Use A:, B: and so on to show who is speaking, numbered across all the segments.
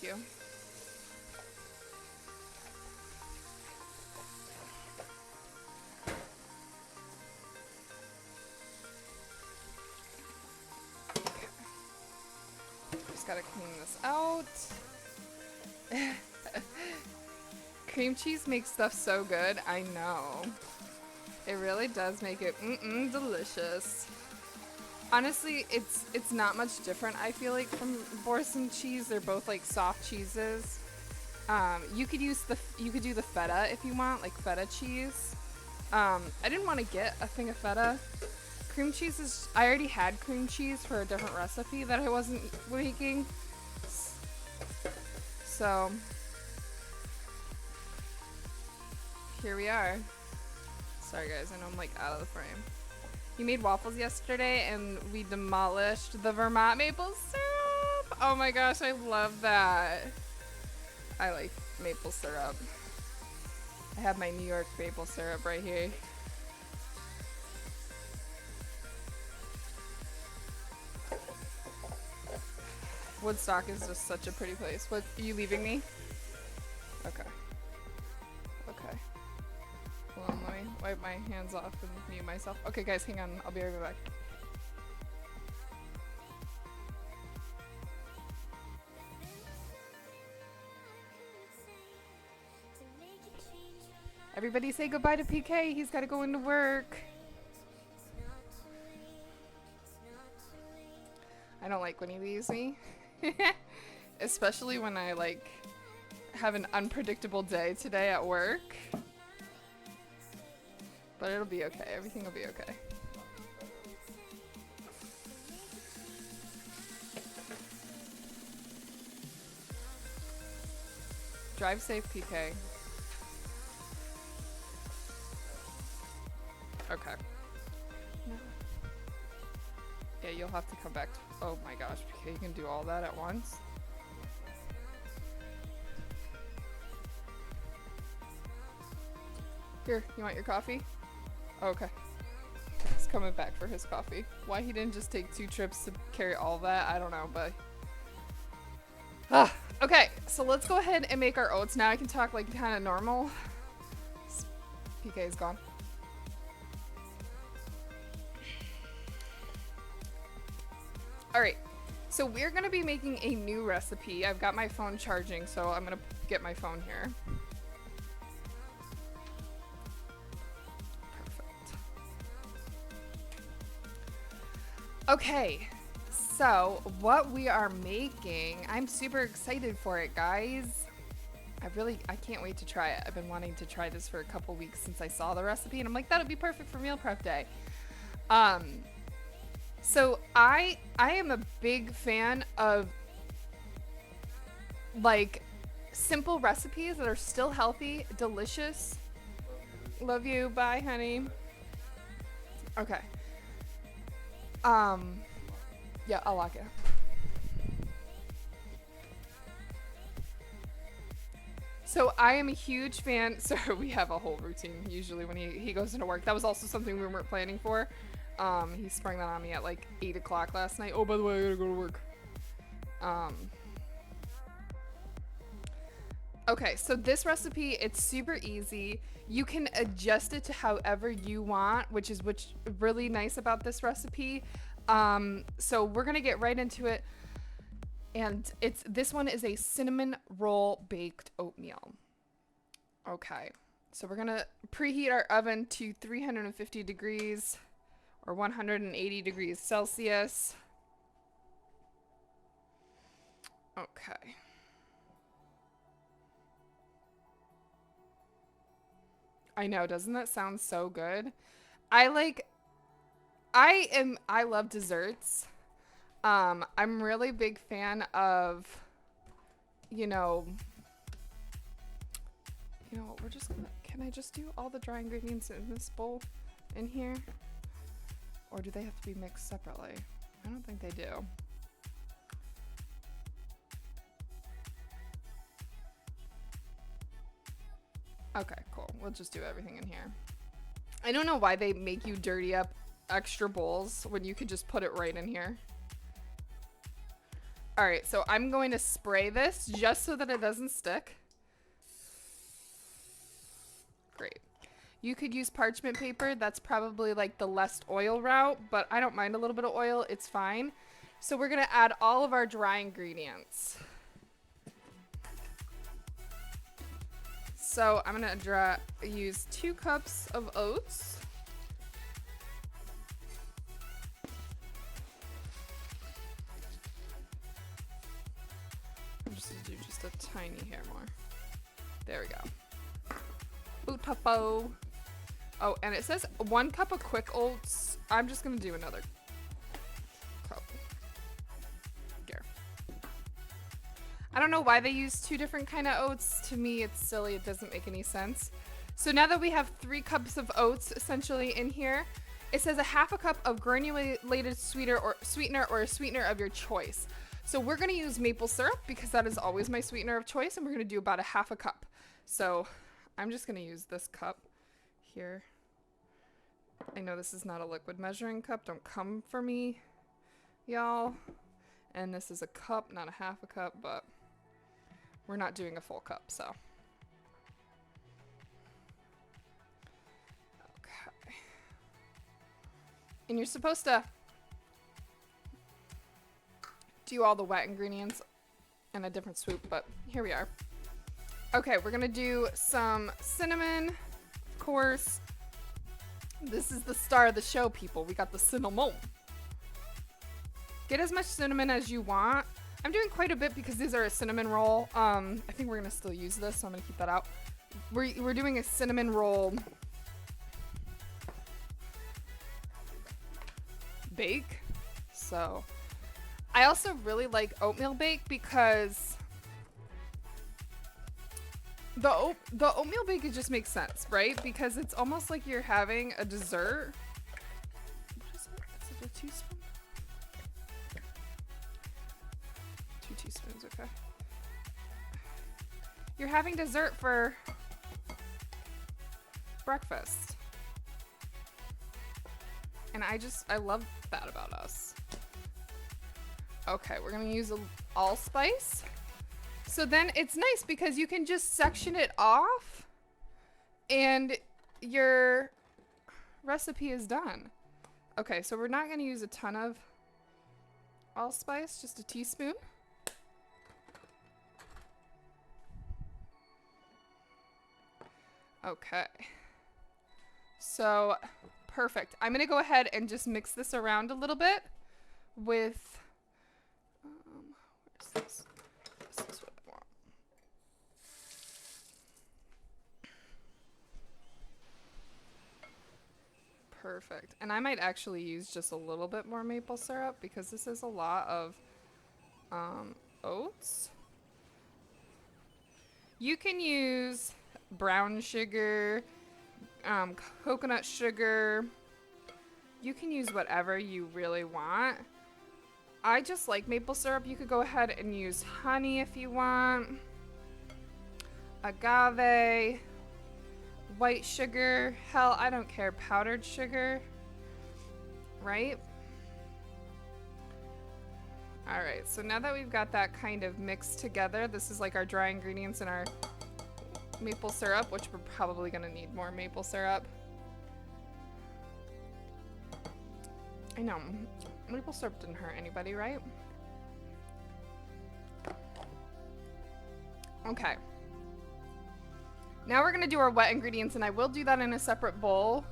A: Thank you. Just gotta clean this out. Cream cheese makes stuff so good. I know. It really does make it delicious. Honestly, it's not much different, I feel like, from Boursin cheese. They're both like soft cheeses. You could do the feta if you want, like feta cheese. I didn't want to get a thing of feta. Cream cheese is, I already had cream cheese for a different recipe that I wasn't making. So here we are. Sorry guys, I know I'm like out of the frame. You made waffles yesterday and we demolished the Vermont maple syrup. Oh my gosh, I love that. I like maple syrup. I have my New York maple syrup right here. Woodstock is just such a pretty place. What, are you leaving me? Okay. Okay. Hold on, let me wipe my hands off and mute myself. Okay guys, hang on. I'll be right back. Everybody say goodbye to PK. He's got to go into work. I don't like when he leaves me. Especially when I like have an unpredictable day today at work. But it'll be okay. Everything will be okay. Drive safe, PK. Okay. Yeah, you'll have to come back to, oh my gosh, PK, you can do all that at once? Here, you want your coffee? Oh, okay. He's coming back for his coffee. Why he didn't just take 2 trips to carry all that, I don't know, but... Okay, so let's go ahead and make our oats. Now I can talk like kind of normal. PK is gone. Alright, so we're going to be making a new recipe. I've got my phone charging, so I'm going to get my phone here. Perfect. Okay, so what we are making, I'm super excited for it, guys. I can't wait to try it. I've been wanting to try this for a couple weeks since I saw the recipe, and I'm like, that would be perfect for meal prep day. So I am a big fan of like simple recipes that are still healthy, delicious. Love you. Bye, honey. Okay. Yeah, I'll lock it. So I am a huge fan. So we have a whole routine usually when he goes into work. That was also something we weren't planning for. He sprung that on me at like 8 o'clock last night. Oh, by the way, I gotta go to work. Okay, so this recipe, it's super easy. You can adjust it to however you want, which is really nice about this recipe. So we're gonna get right into it. And this one is a cinnamon roll baked oatmeal. Okay, so we're gonna preheat our oven to 350 degrees. Or 180 degrees Celsius. Okay. I know, doesn't that sound so good? I love desserts. I'm really big fan of, you know, we're just gonna, can I just do all the dry ingredients in this bowl in here? Or do they have to be mixed separately? I don't think they do. Okay, cool. We'll just do everything in here. I don't know why they make you dirty up extra bowls when you could just put it right in here. All right, so I'm going to spray this just so that it doesn't stick. Great. You could use parchment paper. That's probably like the less oil route, but I don't mind a little bit of oil. It's fine. So we're going to add all of our dry ingredients. So I'm going to use 2 cups of oats. I'm just going to do just a tiny hair more. There we go. Ooh-topo. Oh, and it says 1 cup of quick oats. I'm just going to do another cup. Here. I don't know why they use 2 different kind of oats. To me, it's silly. It doesn't make any sense. So now that we have 3 cups of oats essentially in here, it says a half a cup of granulated sweetener or a sweetener of your choice. So we're going to use maple syrup because that is always my sweetener of choice, and we're going to do about a half a cup. So I'm just going to use this cup here. I know this is not a liquid measuring cup. Don't come for me, y'all. And this is a cup, not a half a cup, but we're not doing a full cup, so. Okay. And you're supposed to do all the wet ingredients in a different swoop, but here we are. Okay, we're gonna do some cinnamon, of course. This is the star of the show, people. We got the cinnamon. Get as much cinnamon as you want. I'm doing quite a bit because these are a cinnamon roll. I think we're gonna still use this, so I'm gonna keep that out. We're doing a cinnamon roll bake. So I also really like oatmeal bake because the oatmeal bake, it just makes sense, right? Because it's almost like you're having a dessert. What is it? Is it a teaspoon? 2 teaspoons, okay. You're having dessert for breakfast. And I love that about us. Okay, we're gonna use allspice. So then it's nice because you can just section it off and your recipe is done. Okay, so we're not gonna use a ton of allspice, just a teaspoon. Okay. So, perfect. I'm gonna go ahead and just mix this around a little bit with, where's this? This is what I want. Perfect. And I might actually use just a little bit more maple syrup because this is a lot of oats. You can use brown sugar, coconut sugar. You can use whatever you really want. I just like maple syrup. You could go ahead and use honey if you want. Agave, white sugar, hell, I don't care, powdered sugar, right? All right, so now that we've got that kind of mixed together, this is like our dry ingredients and our maple syrup, which we're probably gonna need more maple syrup. I know, maple syrup didn't hurt anybody, right? Okay. Now we're gonna do our wet ingredients, and I will do that in a separate bowl.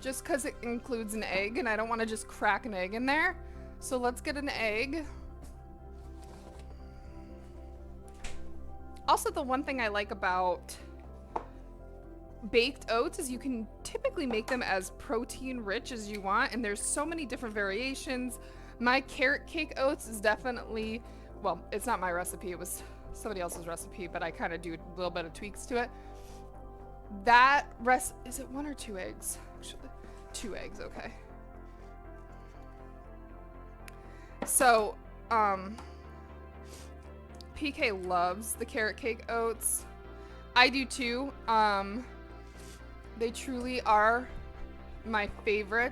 A: Just because it includes an egg, and I don't want to just crack an egg in there. So let's get an egg. Also, the one thing I like about baked oats is you can typically make them as protein rich as you want, and there's so many different variations. My carrot cake oats is definitely, well, it's not my recipe, it was somebody else's recipe, but I kind of do a little bit of tweaks to it. That is it 1 or 2 eggs? Actually, 2 eggs, okay. So, PK loves the carrot cake oats. I do too. They truly are my favorite.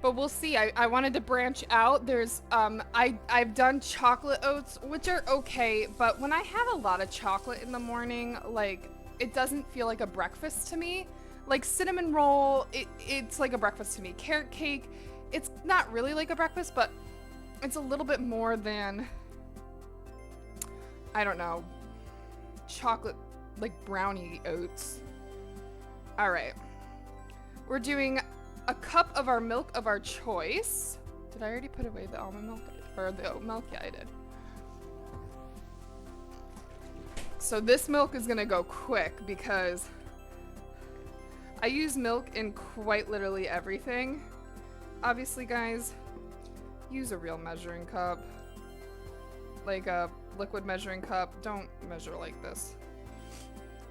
A: but we'll see. I wanted to branch out. There's, I've done chocolate oats, which are okay, but when I have a lot of chocolate in the morning, like, it doesn't feel like a breakfast to me. Like cinnamon roll, it's like a breakfast to me. Carrot cake, it's not really like a breakfast, but it's a little bit more than, I don't know, chocolate, like brownie oats. All right, we're doing a cup of our milk of our choice. Did I already put away the almond milk or the oat milk? Yeah, I did. So this milk is gonna go quick because I use milk in quite literally everything. Obviously, guys, use a real measuring cup. Like a liquid measuring cup. Don't measure like this.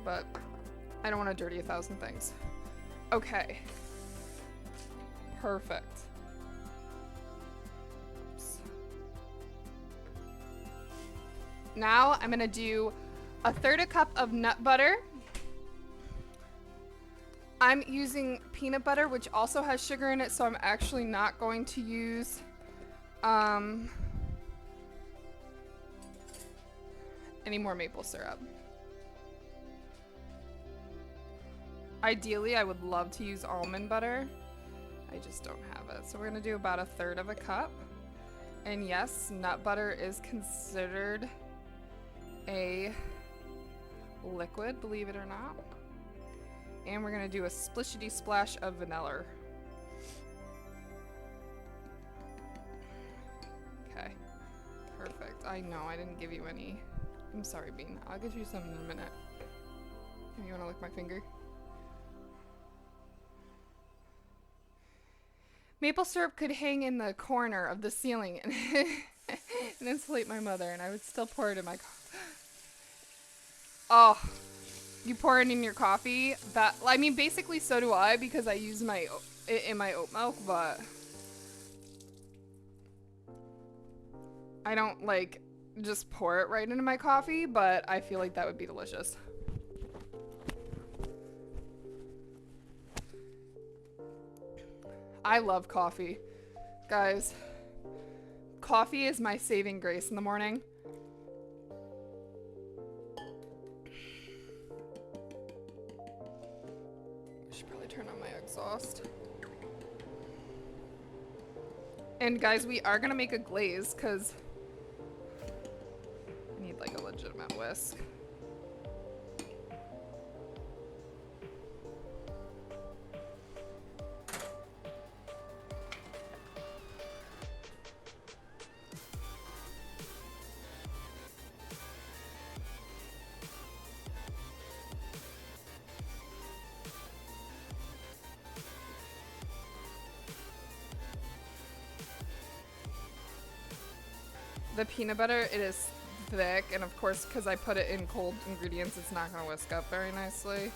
A: But I don't want to dirty 1,000 things. Okay. Perfect. Oops. Now I'm gonna do 1/3 cup of nut butter. I'm using peanut butter, which also has sugar in it, so I'm actually not going to use any more maple syrup. Ideally, I would love to use almond butter. I just don't have it. So we're gonna do about 1/3 cup. And yes, nut butter is considered a liquid, believe it or not. And we're gonna do a splishity splash of vanilla. Okay, perfect. I know I didn't give you any. I'm sorry, Bean. I'll get you some in a minute. You wanna lick my finger? Maple syrup could hang in the corner of the ceiling and, and insulate my mother, and I would still pour it in my coffee. Oh. You pour it in your coffee? That, I mean, basically so do I because I use it in my oat milk, but I don't like just pour it right into my coffee, but I feel like that would be delicious. I love coffee. Guys, coffee is my saving grace in the morning. Turn on my exhaust. And guys, we are gonna make a glaze because I need like a legitimate whisk. The peanut butter, it is thick, and of course, because I put it in cold ingredients, it's not gonna whisk up very nicely.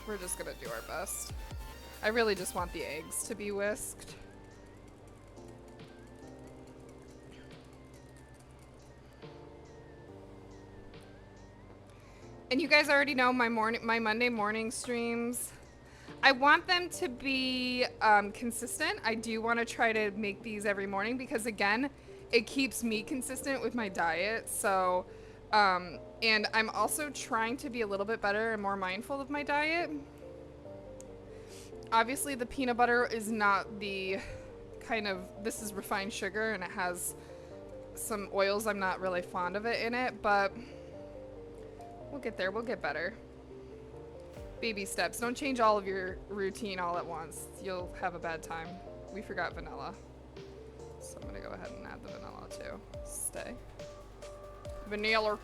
A: We're just gonna do our best. I really just want the eggs to be whisked. And you guys already know my Monday morning streams. I want them to be consistent. I do want to try to make these every morning because, again, it keeps me consistent with my diet. So, and I'm also trying to be a little bit better and more mindful of my diet. Obviously, the peanut butter is not the kind of, this is refined sugar and it has some oils. I'm not really fond of it in it, but we'll get there. We'll get better. Baby steps. Don't change all of your routine all at once. You'll have a bad time. We forgot vanilla. So I'm gonna go ahead and add the vanilla too. Stay. Vanilla.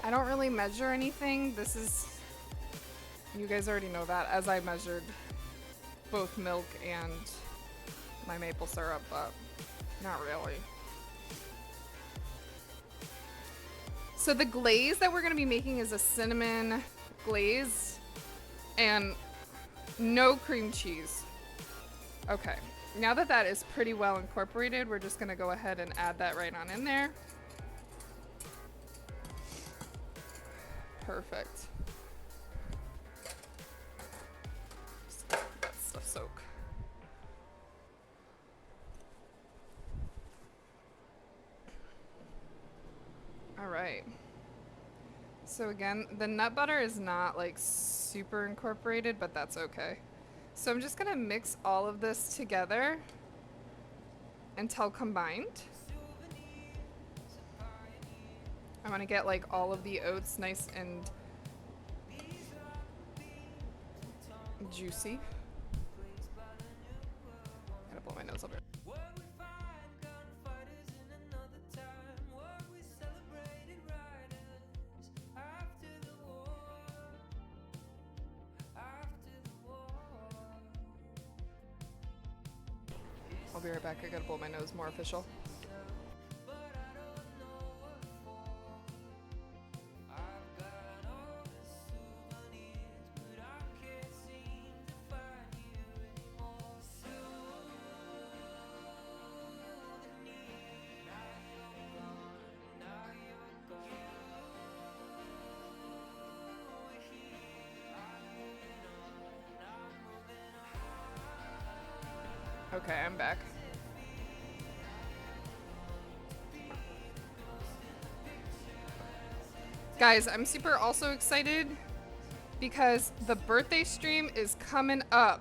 A: I don't really measure anything. This is, you guys already know that, as I measured both milk and my maple syrup, but not really. So the glaze that we're gonna be making is a cinnamon glaze and no cream cheese. Okay, now that that is pretty well incorporated, we're just gonna go ahead and add that right on in there. Perfect. Just let that stuff soak. All right. So again, the nut butter is not like super incorporated, but that's okay. So I'm just gonna mix all of this together until combined. I want to get like all of the oats nice and juicy. Gotta blow my nose over. I'll be right back. I gotta blow my nose more official. Okay, I'm back. Guys, I'm super also excited because the birthday stream is coming up.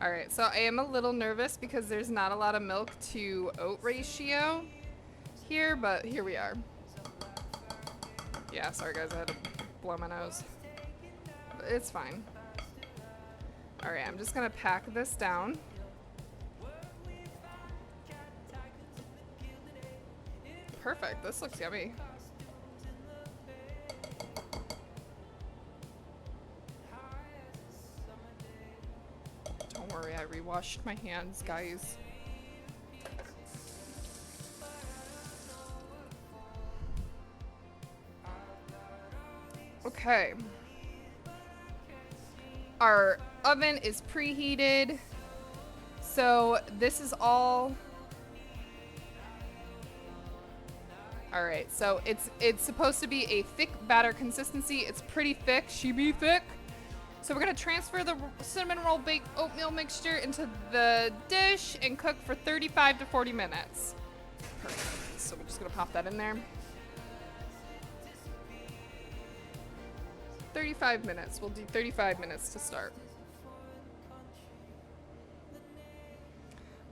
A: Alright, so I am a little nervous because there's not a lot of milk to oat ratio here, but here we are. Yeah, sorry guys, I had to blow my nose. It's fine. Alright, I'm just gonna pack this down. Perfect, this looks yummy. Don't worry, I rewashed my hands, guys. Okay. Our oven is preheated. So this is all. All right, so it's supposed to be a thick batter consistency. It's pretty thick, she be thick. So we're gonna transfer the cinnamon roll baked oatmeal mixture into the dish and cook for 35 to 40 minutes. Perfect, so we're just gonna pop that in there. 35 minutes, we'll do 35 minutes to start.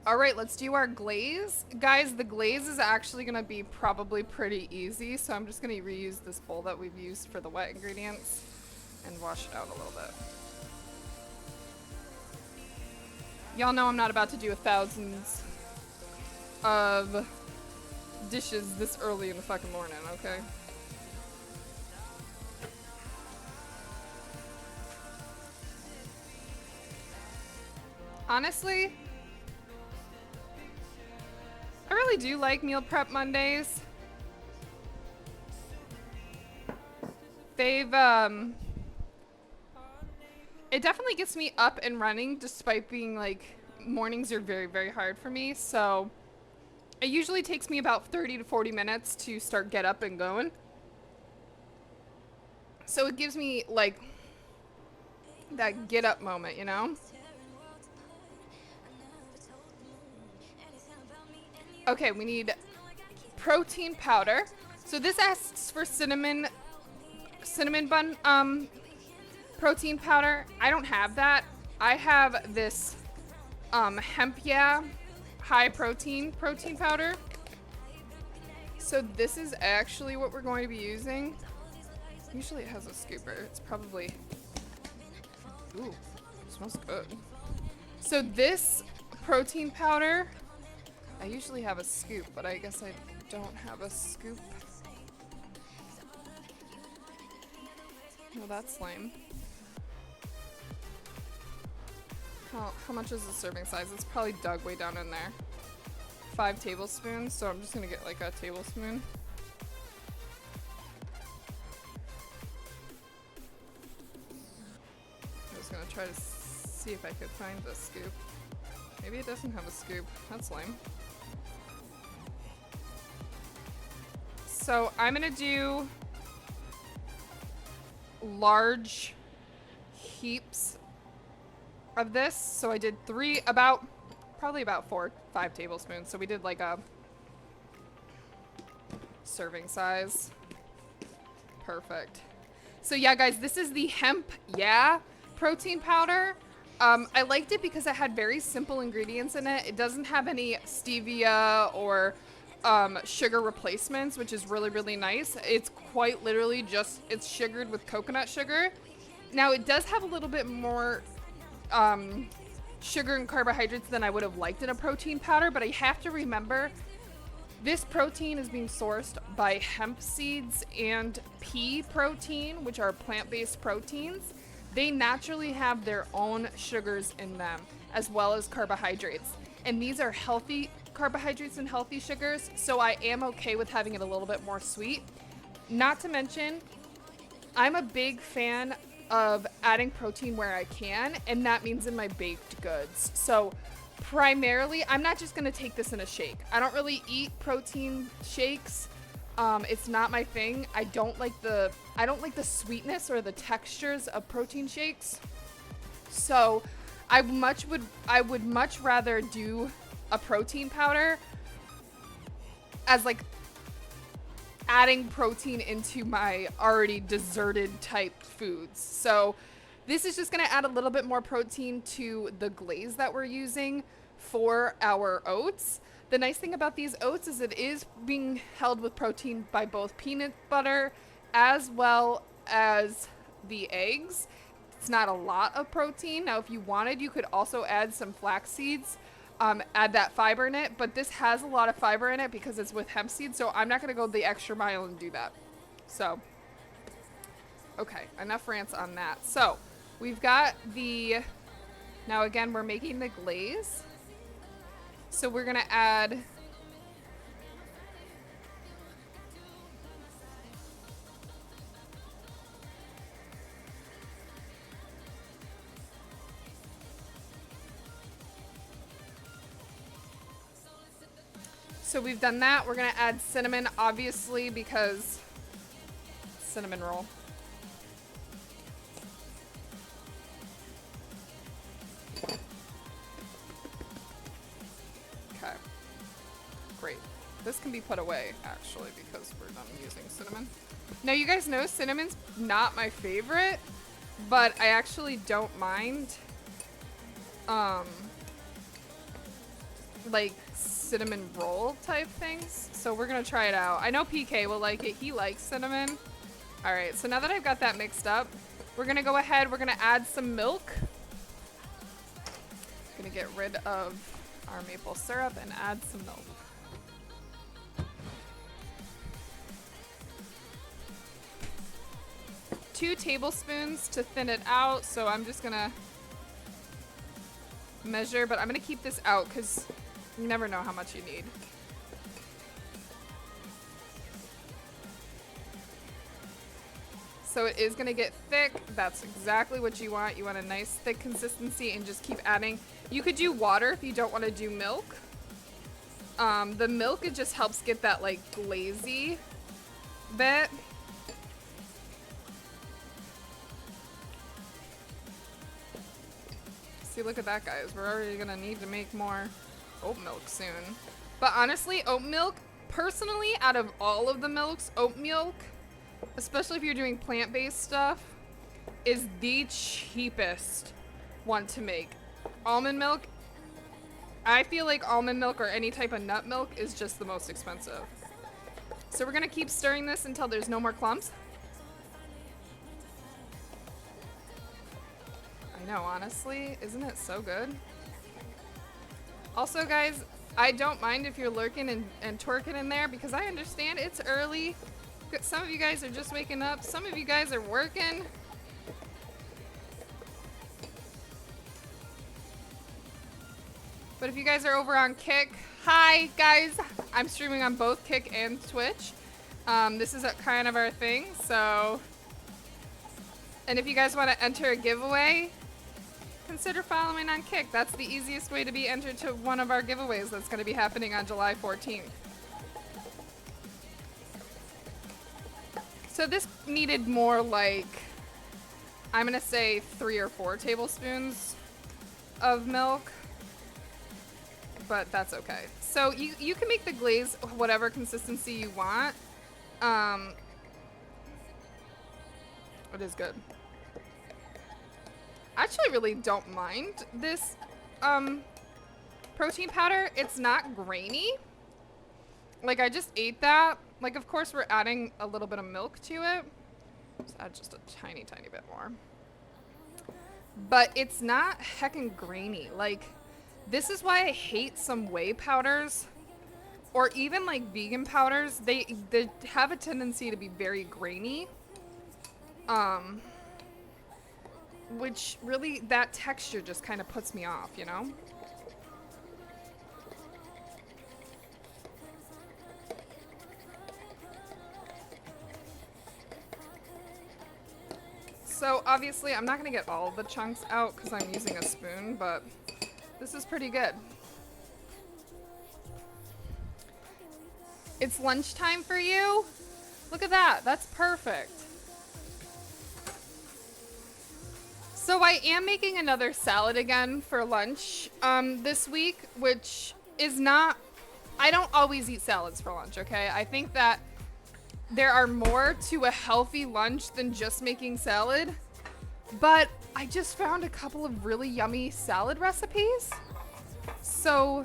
A: All right, let's do our glaze. Guys, the glaze is actually gonna be probably pretty easy, so I'm just gonna reuse this bowl that we've used for the wet ingredients and wash it out a little bit. Y'all know I'm not about to do thousands of dishes this early in the fucking morning, okay? Honestly, I really do like meal prep Mondays. They've, it definitely gets me up and running despite being like, mornings are very, very hard for me. So it usually takes me about 30 to 40 minutes to start get up and going. So it gives me like that get up moment, you know? Okay, we need protein powder. So this asks for cinnamon bun protein powder. I don't have that. I have this hemp high protein powder. So this is actually what we're going to be using. Usually it has a scooper. It's probably, ooh, it smells good. So this protein powder, I usually have a scoop, but I guess I don't have a scoop. Well, that's lame. How much is the serving size? It's probably dug way down in there. 5 tablespoons, so I'm just gonna get like a tablespoon. I was gonna try to see if I could find the scoop. Maybe it doesn't have a scoop. That's lame. So I'm gonna do large heaps of this. So I did probably about 4-5 tablespoons. So we did like a serving size. Perfect. So yeah, guys, this is the hemp protein powder. I liked it because it had very simple ingredients in it. It doesn't have any stevia or sugar replacements, which is really, really nice. It's quite literally just, it's sugared with coconut sugar. Now, it does have a little bit more sugar and carbohydrates than I would have liked in a protein powder, but I have to remember this protein is being sourced by hemp seeds and pea protein, which are plant-based proteins. They naturally have their own sugars in them, as well as carbohydrates. And these are healthy carbohydrates and healthy sugars, so I am okay with having it a little bit more sweet. Not to mention, I'm a big fan of adding protein where I can, and that means in my baked goods. So primarily, I'm not just gonna take this in a shake. I don't really eat protein shakes. It's not my thing. I don't like the sweetness or the textures of protein shakes. So I would much rather do a protein powder as like adding protein into my already desserted type foods. So this is just going to add a little bit more protein to the glaze that we're using for our oats. The nice thing about these oats is it is being held with protein by both peanut butter as well as the eggs. It's not a lot of protein. Now, if you wanted, you could also add some flax seeds, add that fiber in it, but this has a lot of fiber in it because it's with hemp seeds, so I'm not going to go the extra mile and do that. So, okay, enough rants on that. So, we've got now again, we're making the glaze. So we're going to add so we've done that. We're going to add cinnamon, obviously, because cinnamon roll. Okay. Great. This can be put away, actually, because we're done using cinnamon. Now, you guys know cinnamon's not my favorite, but I actually don't mind, like, cinnamon roll type things. So we're gonna try it out. I know PK will like it. He likes cinnamon. All right, so now that I've got that mixed up, we're gonna go ahead, we're gonna add some milk. Gonna get rid of our maple syrup and add some milk. Two tablespoons to thin it out, so I'm just gonna measure, but I'm gonna keep this out because you never know how much you need. So it is gonna get thick. That's exactly what you want. You want a nice thick consistency and just keep adding. You could do water if you don't want to do milk. The milk, it just helps get that like glazy bit. See, look at that, guys. We're already gonna need to make more oat milk soon. But honestly, oat milk, personally, out of all of the milks, oat milk, especially if you're doing plant-based stuff, is the cheapest one to make. Almond milk, I feel like almond milk or any type of nut milk is just the most expensive. So we're gonna keep stirring this until there's no more clumps. I know, honestly, isn't it so good? Also, guys, I don't mind if you're lurking and twerking in there because I understand it's early. Some of you guys are just waking up. Some of you guys are working. But if you guys are over on Kick, hi, guys. I'm streaming on both Kick and Twitch. This is kind of our thing, so. And if you guys want to enter a giveaway, consider following on Kick. That's the easiest way to be entered to one of our giveaways that's going to be happening on July 14th. So this needed more like I'm gonna say 3 or 4 tablespoons of milk, but that's okay. So you can make the glaze whatever consistency you want. It is good. I actually really don't mind this protein powder. It's not grainy. Like, I just ate that. Like, of course, we're adding a little bit of milk to it. Let's add just a tiny, tiny bit more. But it's not heckin' grainy. Like, this is why I hate some whey powders. Or even, like, vegan powders. They have a tendency to be very grainy. Which really, that texture just kind of puts me off, you know? So obviously I'm not gonna get all of the chunks out because I'm using a spoon, but this is pretty good. It's lunchtime for you? Look at that, that's perfect. So I am making another salad again for lunch this week, which is not, I don't always eat salads for lunch, okay? I think that there are more to a healthy lunch than just making salad, but I just found a couple of really yummy salad recipes. So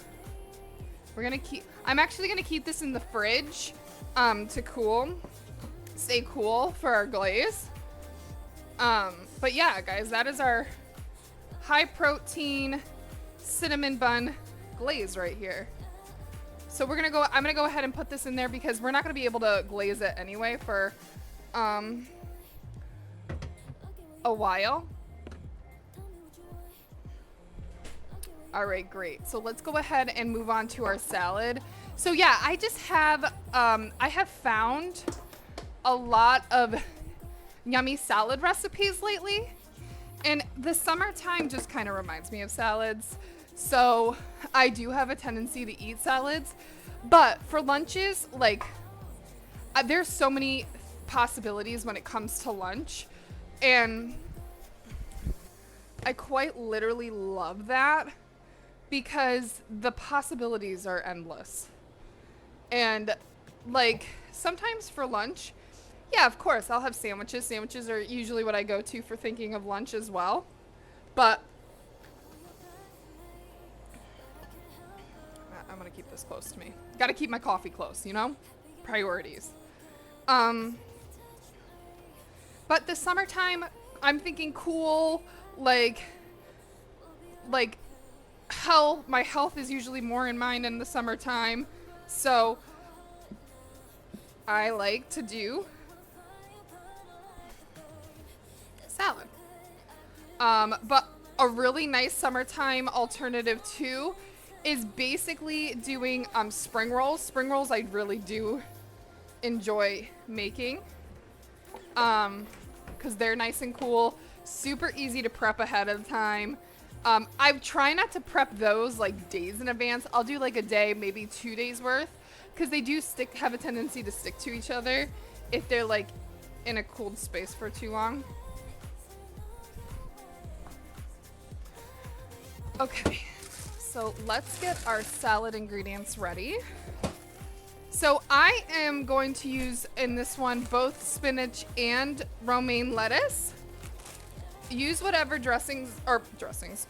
A: I'm actually gonna keep this in the fridge to stay cool for our glaze. But yeah, guys, that is our high protein cinnamon bun glaze right here. So I'm gonna go ahead and put this in there because we're not gonna be able to glaze it anyway for a while. All right, great. So let's go ahead and move on to our salad. So yeah, I just have I have found a lot of yummy salad recipes lately, and the summertime just kind of reminds me of salads. So I do have a tendency to eat salads, but for lunches, like, there's so many possibilities when it comes to lunch, and I quite literally love that because the possibilities are endless. And like, sometimes for lunch, yeah, of course, I'll have sandwiches. Sandwiches are usually what I go to for thinking of lunch as well, but I'm gonna keep this close to me. Gotta keep my coffee close, you know? Priorities. But the summertime, I'm thinking cool, like my health is usually more in mind in the summertime. So I like to do salad. But a really nice summertime alternative too is basically doing spring rolls. Spring rolls I really do enjoy making because they're nice and cool, super easy to prep ahead of time. I try not to prep those like days in advance. I'll do like a day, maybe 2 days worth, because they do have a tendency to stick to each other if they're like in a cold space for too long. Okay, so let's get our salad ingredients ready. So I am going to use in this one both spinach and romaine lettuce. Use whatever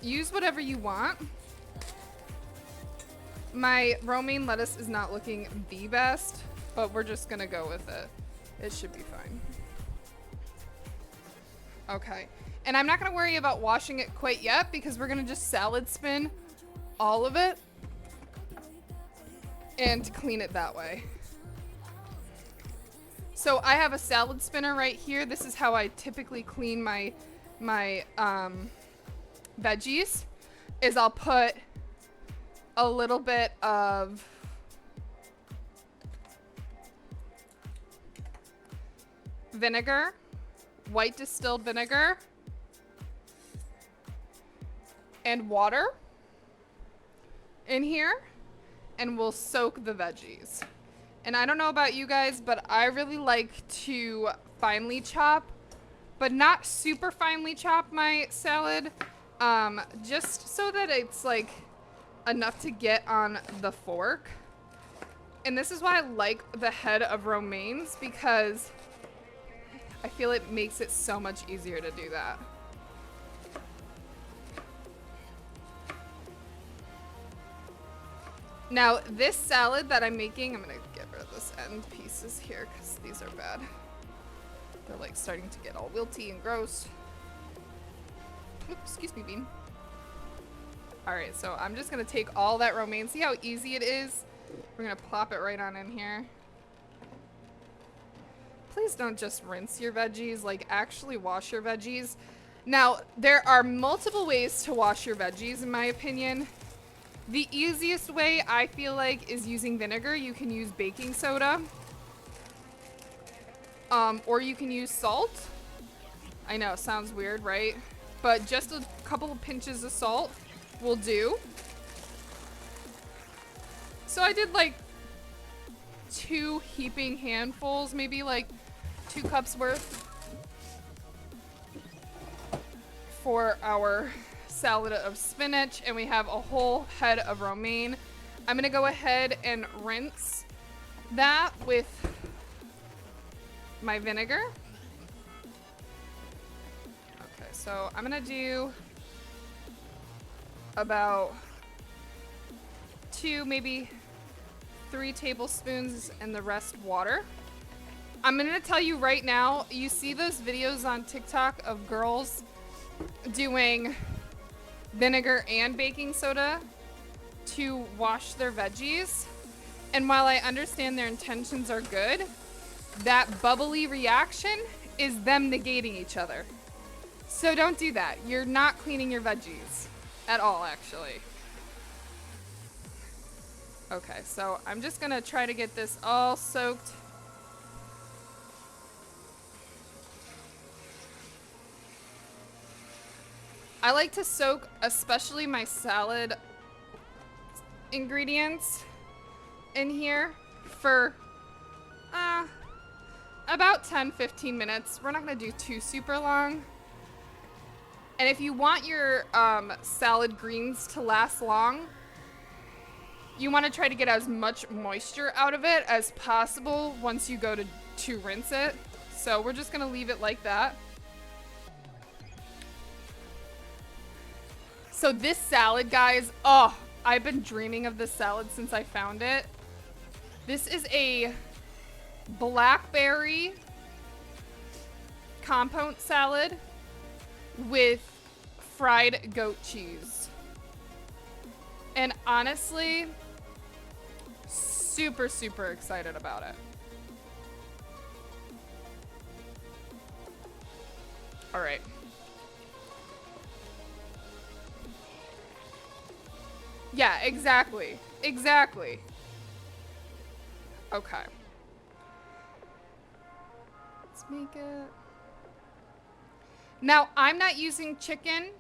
A: use whatever you want. My romaine lettuce is not looking the best, but we're just gonna go with it. It should be fine. Okay, and I'm not gonna worry about washing it quite yet because we're gonna just salad spin all of it and clean it that way. So I have a salad spinner right here. This is how I typically clean my veggies, is I'll put a little bit of vinegar, white distilled vinegar, and water in here, and we'll soak the veggies. And I don't know about you guys, but I really like to finely chop but not super finely chop my salad, just so that it's like enough to get on the fork. And this is why I like the head of romaines, because I feel it makes it so much easier to do that. Now, this salad that I'm making, I'm gonna get rid of this end pieces here because these are bad. They're like starting to get all wilty and gross. Oops, excuse me, bean. All right, so I'm just gonna take all that romaine. See how easy it is? We're gonna plop it right on in here. Please don't just rinse your veggies, like actually wash your veggies. Now, there are multiple ways to wash your veggies, in my opinion. The easiest way, I feel like, is using vinegar. You can use baking soda. Or you can use salt. I know, sounds weird, right? But just a couple of pinches of salt will do. So I did like 2 heaping handfuls, maybe like 2 cups worth for our salad of spinach, and we have a whole head of romaine. I'm gonna go ahead and rinse that with my vinegar. Okay, so I'm gonna do about 2, maybe 3 tablespoons and the rest water. I'm gonna tell you right now, you see those videos on TikTok of girls doing vinegar and baking soda to wash their veggies. And while I understand their intentions are good, that bubbly reaction is them negating each other. So don't do that. You're not cleaning your veggies at all, actually. Okay, so I'm just gonna try to get this all soaked. I like to soak especially my salad ingredients in here for about 10-15 minutes. We're not gonna do too super long. And if you want your salad greens to last long, you want to try to get as much moisture out of it as possible once you go to rinse it. So we're just gonna leave it like that. So this salad, guys, oh, I've been dreaming of this salad since I found it. This is a blackberry compote salad with fried goat cheese. And honestly, super, super excited about it. All right. Yeah, exactly. Exactly. Okay. Let's make it. Now, I'm not using chicken,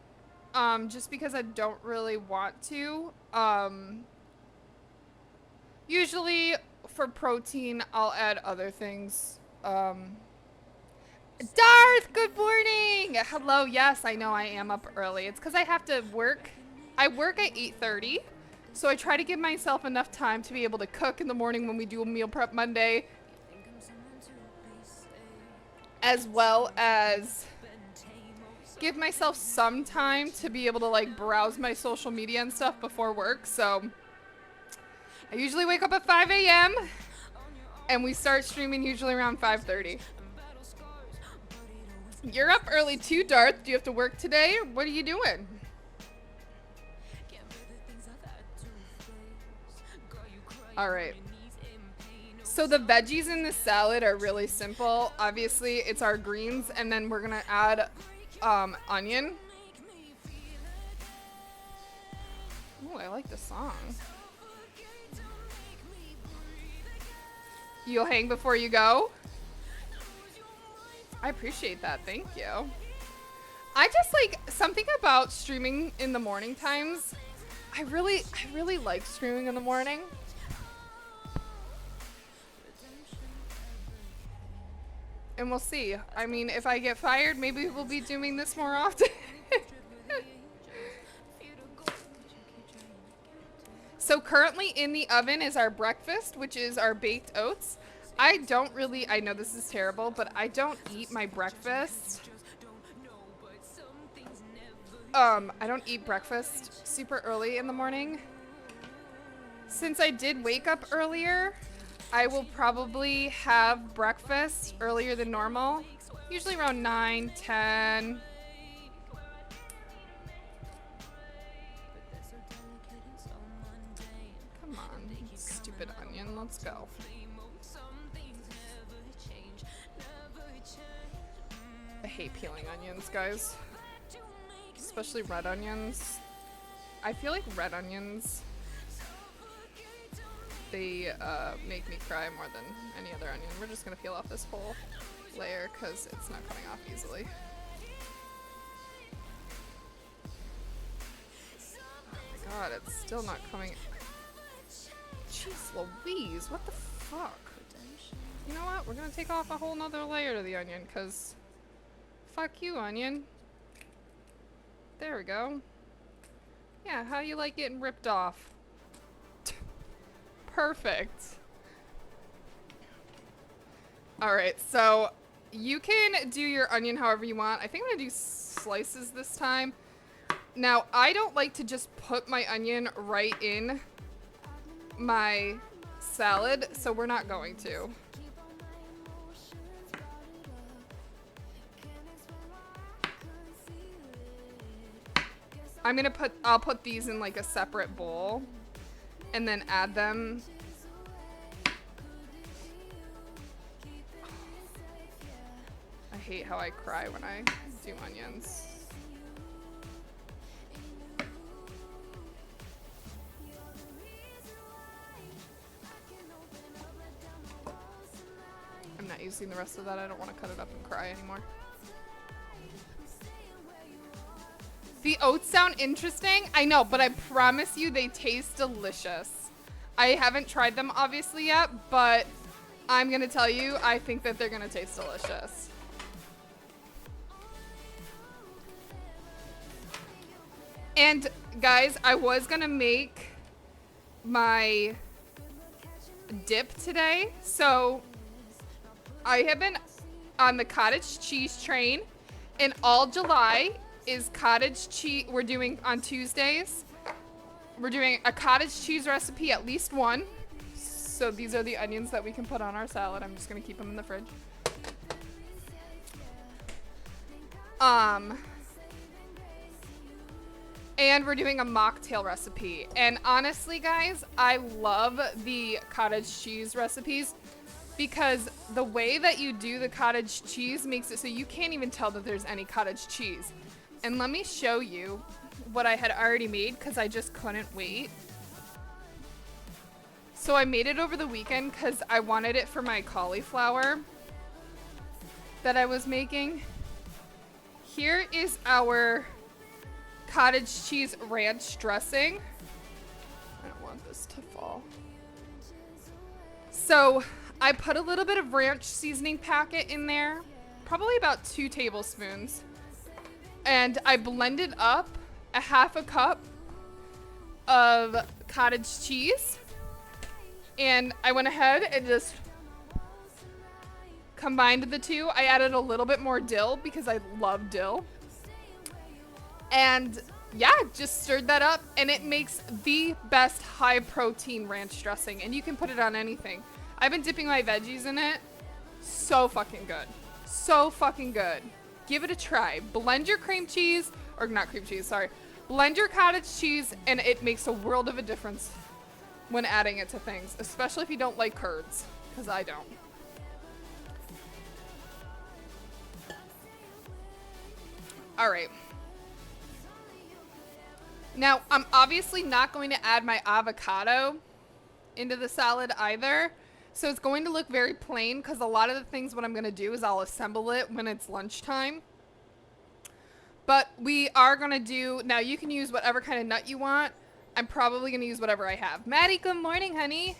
A: just because I don't really want to. Usually, for protein, I'll add other things. Darth, good morning! Hello, yes, I know I am up early. It's because I have to work. I work at 8:30, so I try to give myself enough time to be able to cook in the morning when we do a meal prep Monday, as well as give myself some time to be able to like browse my social media and stuff before work. So I usually wake up at 5 a.m. and we start streaming usually around 5:30. You're up early too, Darth. Do you have to work today? What are you doing? All right. So the veggies in this salad are really simple. Obviously, it's our greens, and then we're gonna add onion. Oh, I like the song. You'll hang before you go? I appreciate that. Thank you. I just like something about streaming in the morning times. I really like streaming in the morning. And we'll see. I mean, if I get fired, maybe we'll be doing this more often. So currently in the oven is our breakfast, which is our baked oats. I know this is terrible, but I don't eat my breakfast. I don't eat breakfast super early in the morning. Since I did wake up earlier, I will probably have breakfast earlier than normal. Usually around 9, 10. Come on, stupid onion, let's go. I hate peeling onions, guys. Especially red onions. I feel like red onions, they make me cry more than any other onion. We're just gonna peel off this whole layer because it's not coming off easily. Oh my god, it's still not coming. Jeez Louise, what the fuck? You know what? We're gonna take off a whole nother layer to the onion because fuck you, onion. There we go. Yeah, how you like getting ripped off? Perfect. Alright, so you can do your onion however you want. I think I'm gonna do slices this time. Now, I don't like to just put my onion right in my salad, so we're not going to. I'll put these in like a separate bowl and then add them. I hate how I cry when I do onions. I'm not using the rest of that. I don't want to cut it up and cry anymore. The oats sound interesting. I know, but I promise you they taste delicious. I haven't tried them obviously yet, but I'm gonna tell you, I think that they're gonna taste delicious. And guys, I was gonna make my dip today. So I have been on the cottage cheese train, and all July is cottage cheese. We're doing on Tuesdays. We're doing a cottage cheese recipe, at least one. So these are the onions that we can put on our salad. I'm just gonna keep them in the fridge. And we're doing a mocktail recipe. And honestly, guys, I love the cottage cheese recipes because the way that you do the cottage cheese makes it so you can't even tell that there's any cottage cheese. And let me show you what I had already made because I just couldn't wait. So I made it over the weekend because I wanted it for my cauliflower that I was making. Here is our cottage cheese ranch dressing. I don't want this to fall. So I put a little bit of ranch seasoning packet in there, probably about 2 tablespoons. And I blended up a half a cup of cottage cheese. And I went ahead and just combined the two. I added a little bit more dill because I love dill. And yeah, just stirred that up, and it makes the best high protein ranch dressing, and you can put it on anything. I've been dipping my veggies in it. So fucking good. So fucking good. Give it a try. Blend your cream cheese, or not cream cheese, sorry. Blend your cottage cheese, and it makes a world of a difference when adding it to things, especially if you don't like curds, because I don't. All right. Now, I'm obviously not going to add my avocado into the salad either. So it's going to look very plain because a lot of the things what I'm going to do is I'll assemble it when it's lunchtime. But we are going to do, now you can use whatever kind of nut you want. I'm probably going to use whatever I have. Maddie, good morning, honey.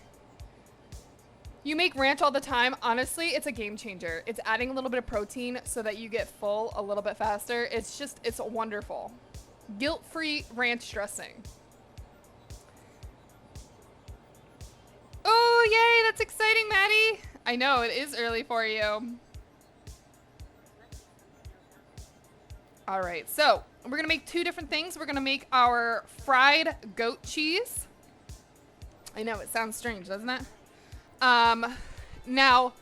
A: You make ranch all the time. Honestly, it's a game changer. It's adding a little bit of protein so that you get full a little bit faster. It's just, it's wonderful. Guilt-free ranch dressing. Oh, yay, that's exciting, Maddie. I know, it is early for you. All right, so we're gonna make two different things. We're gonna make our fried goat cheese. I know, it sounds strange, doesn't it? Now,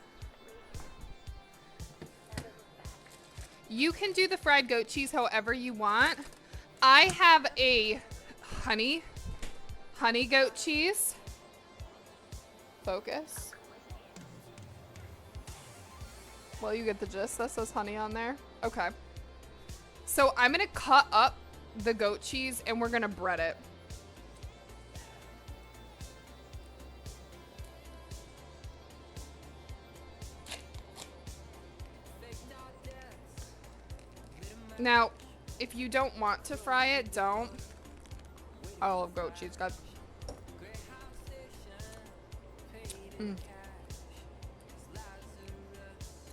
A: you can do the fried goat cheese however you want. I have a honey goat cheese. Focus. Well, you get the gist. That says honey on there. Okay. So I'm gonna cut up the goat cheese and we're gonna bread it. Now, if you don't want to fry it, don't. I love goat cheese, guys.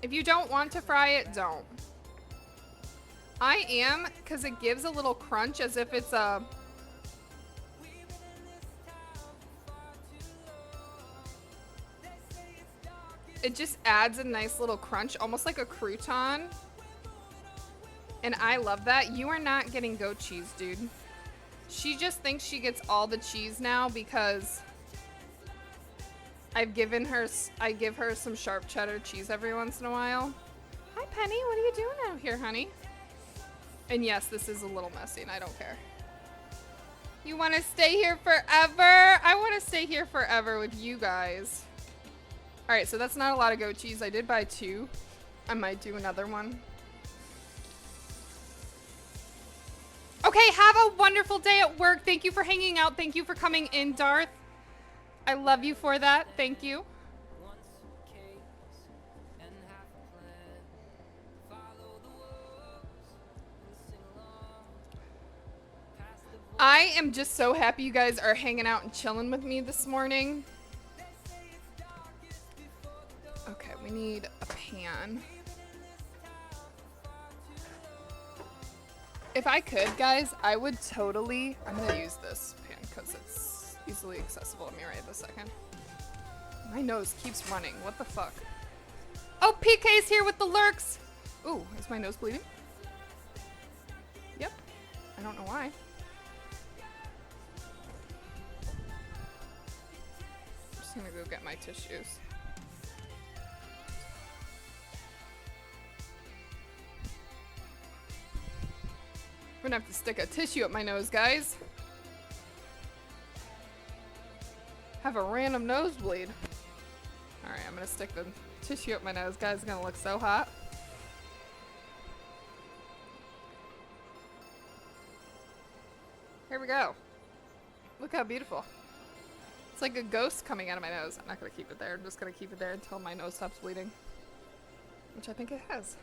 A: If you don't want to fry it, don't. I am, because it gives a little crunch as if it's a... It just adds a nice little crunch, almost like a crouton. And I love that. You are not getting goat cheese, dude. She just thinks she gets all the cheese now because I give her some sharp cheddar cheese every once in a while. Hi, Penny. What are you doing out here, honey? And yes, this is a little messy and I don't care. You want to stay here forever? I want to stay here forever with you guys. All right, so that's not a lot of goat cheese. I did buy 2. I might do another one. Okay, have a wonderful day at work. Thank you for hanging out. Thank you for coming in, Darth. I love you for that. Thank you. I am just so happy you guys are hanging out and chilling with me this morning. Okay, we need a pan. If I could, guys, I would totally... I'm going to use this pan because it's easily accessible to me right this second. My nose keeps running. What the fuck? Oh, PK's here with the lurks. Ooh, is my nose bleeding? Yep. I don't know why. I'm just going to go get my tissues. I'm gonna have to stick a tissue up my nose, guys. Have a random nosebleed. Alright, I'm gonna stick the tissue up my nose, guys. It's gonna look so hot. Here we go. Look how beautiful. It's like a ghost coming out of my nose. I'm not gonna keep it there. I'm just gonna keep it there until my nose stops bleeding. Which I think it has.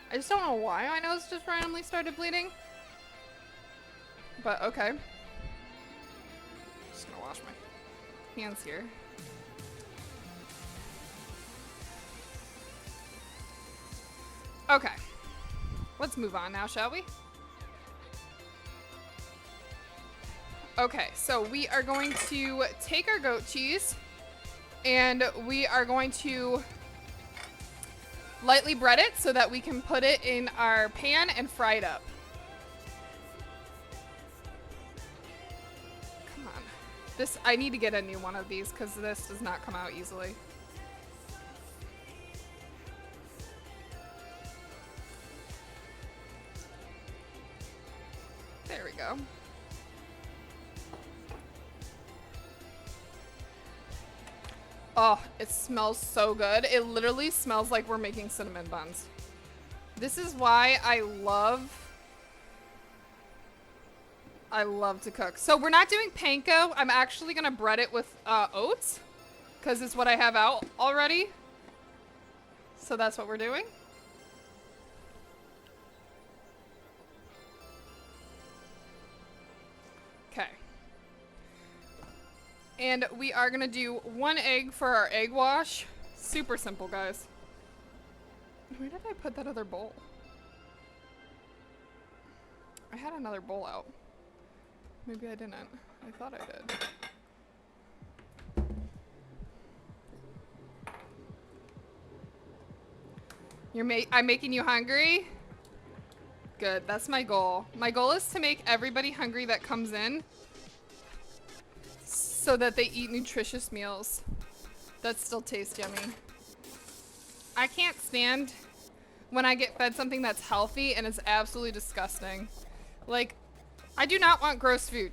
A: I just don't know why my nose just randomly started bleeding. But okay. Just gonna wash my hands here. Okay. Let's move on now, shall we? Okay, so we are going to take our goat cheese and we are going to lightly bread it so that we can put it in our pan and fry it up. Come on. I need to get a new one of these because this does not come out easily. There we go. Oh, it smells so good. It literally smells like we're making cinnamon buns. This is why I love to cook. So we're not doing panko. I'm actually gonna bread it with oats because it's what I have out already. So that's what we're doing. And we are gonna do 1 egg for our egg wash. Super simple, guys. Where did I put that other bowl? I had another bowl out. Maybe I didn't. I thought I did. I'm making you hungry? Good, that's my goal. My goal is to make everybody hungry that comes in so that they eat nutritious meals that still taste yummy. I can't stand when I get fed something that's healthy and it's absolutely disgusting. Like, I do not want gross food,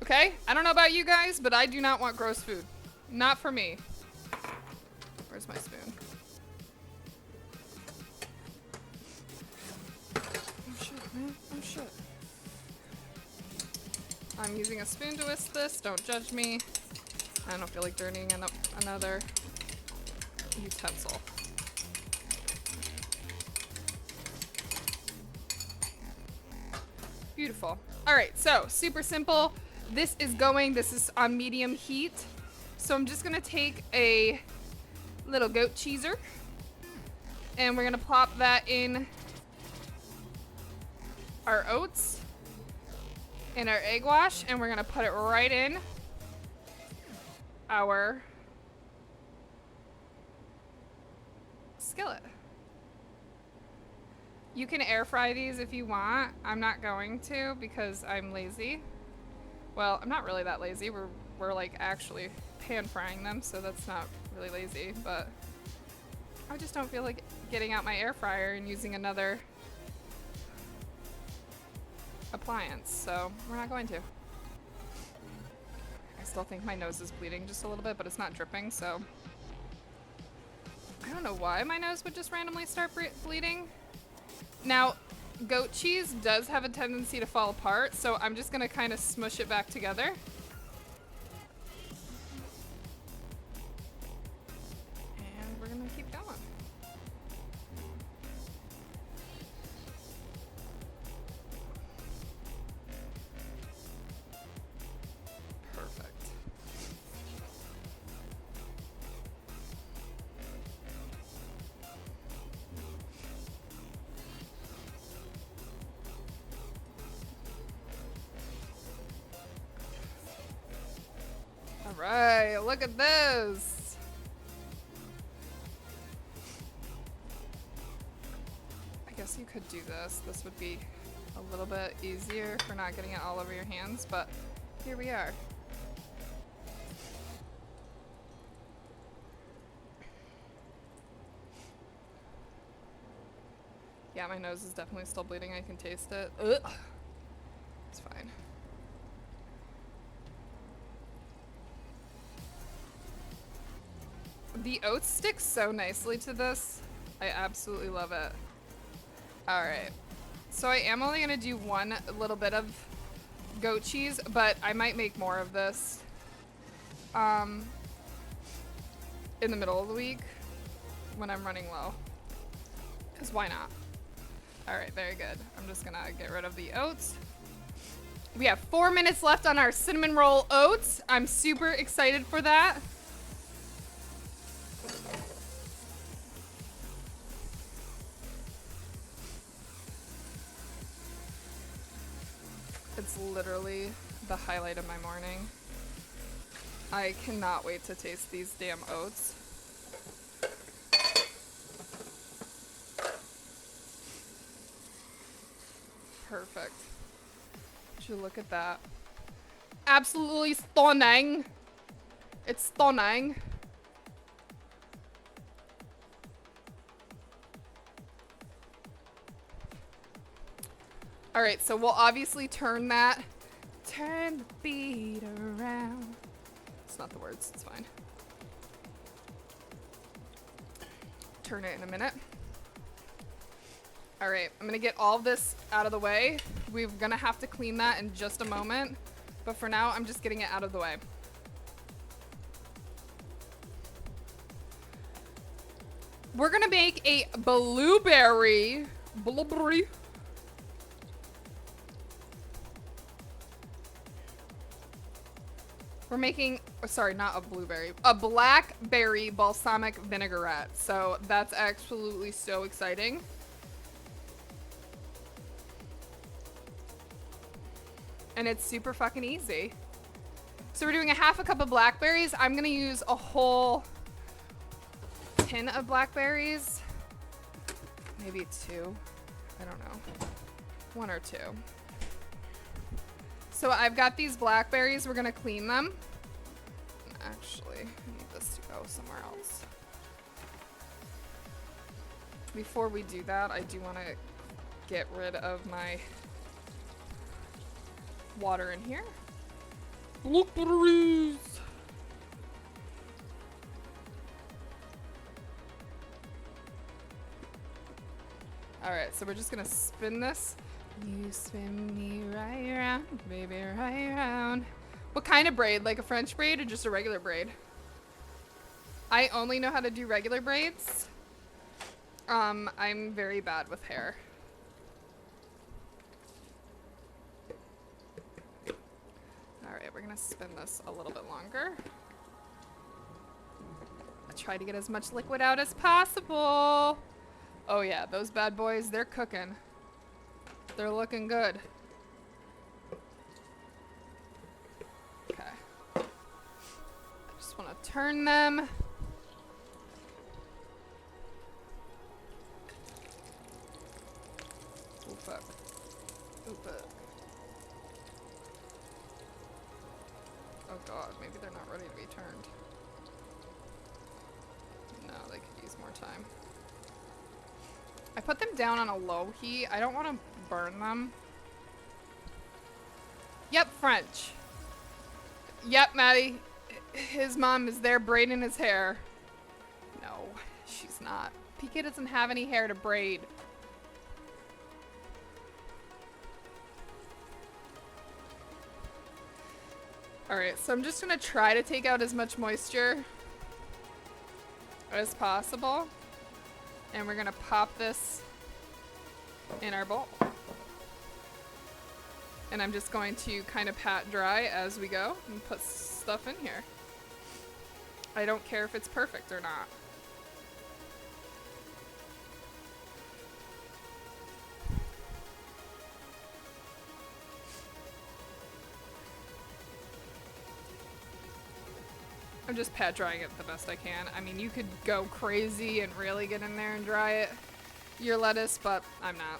A: okay? I don't know about you guys, but I do not want gross food. Not for me. Where's my spoon? Man, oh shit. I'm using a spoon to whisk this. Don't judge me. I don't feel like dirtying another utensil. Beautiful. All right, so super simple. This is on medium heat. So I'm just gonna take a little goat cheeser and we're gonna plop that in our oats and our egg wash, and we're gonna put it right in our skillet. You can air fry these if you want. I'm not going to because I'm lazy. Well, I'm not really that lazy. We're like actually pan frying them, so that's not really lazy, but I just don't feel like getting out my air fryer and using another appliance, so we're not going to. I still think my nose is bleeding just a little bit, but it's not dripping, so I don't know why my nose would just randomly start bleeding. Now, goat cheese does have a tendency to fall apart, so I'm just gonna kind of smush it back together. And we're gonna keep going. Right, look at this. I guess you could do this. This would be a little bit easier for not getting it all over your hands, but here we are. Yeah, my nose is definitely still bleeding. I can taste it. Ugh. It's fine. The oats stick so nicely to this. I absolutely love it. Alright. So I am only going to do one little bit of goat cheese, but I might make more of this in the middle of the week when I'm running low. Because why not? Alright, very good. I'm just going to get rid of the oats. We have 4 minutes left on our cinnamon roll oats. I'm super excited for that. It's literally the highlight of my morning. I cannot wait to taste these damn oats. Perfect. Would you look at that? Absolutely stunning. It's stunning. All right, so we'll obviously turn the beat around. It's not the words, it's fine. Turn it in a minute. All right, I'm gonna get all of this out of the way. We're gonna have to clean that in just a moment, but for now, I'm just getting it out of the way. We're gonna make a blueberry. We're making, sorry, not a blueberry, a blackberry balsamic vinaigrette. So that's absolutely so exciting. And it's super fucking easy. So we're doing a half a cup of blackberries. I'm gonna use a whole tin of blackberries. Maybe 2. I don't know. 1 or 2. So I've got these blackberries. We're gonna clean them. Actually, I need this to go somewhere else. Before we do that, I do want to get rid of my water in here. Blackberries! Alright, so we're just gonna spin this. You spin me right around, baby, right around. What kind of braid? Like a French braid or just a regular braid? I only know how to do regular braids. I'm very bad with hair. Alright, we're gonna spin this a little bit longer. I try to get as much liquid out as possible. Oh yeah, those bad boys, they're cooking. They're looking good. Okay. I just want to turn them. Oh fuck. Oh fuck. Oh god, maybe they're not ready to be turned. No, they could use more time. I put them down on a low heat. I don't want to burn them. Yep, French. Yep, Maddie. His mom is there braiding his hair. No, she's not. PK doesn't have any hair to braid. Alright, so I'm just gonna try to take out as much moisture as possible. And we're gonna pop this in our bowl. And I'm just going to kind of pat dry as we go and put stuff in here. I don't care if it's perfect or not. I'm just pat drying it the best I can. I mean, you could go crazy and really get in there and dry it, your lettuce, but I'm not.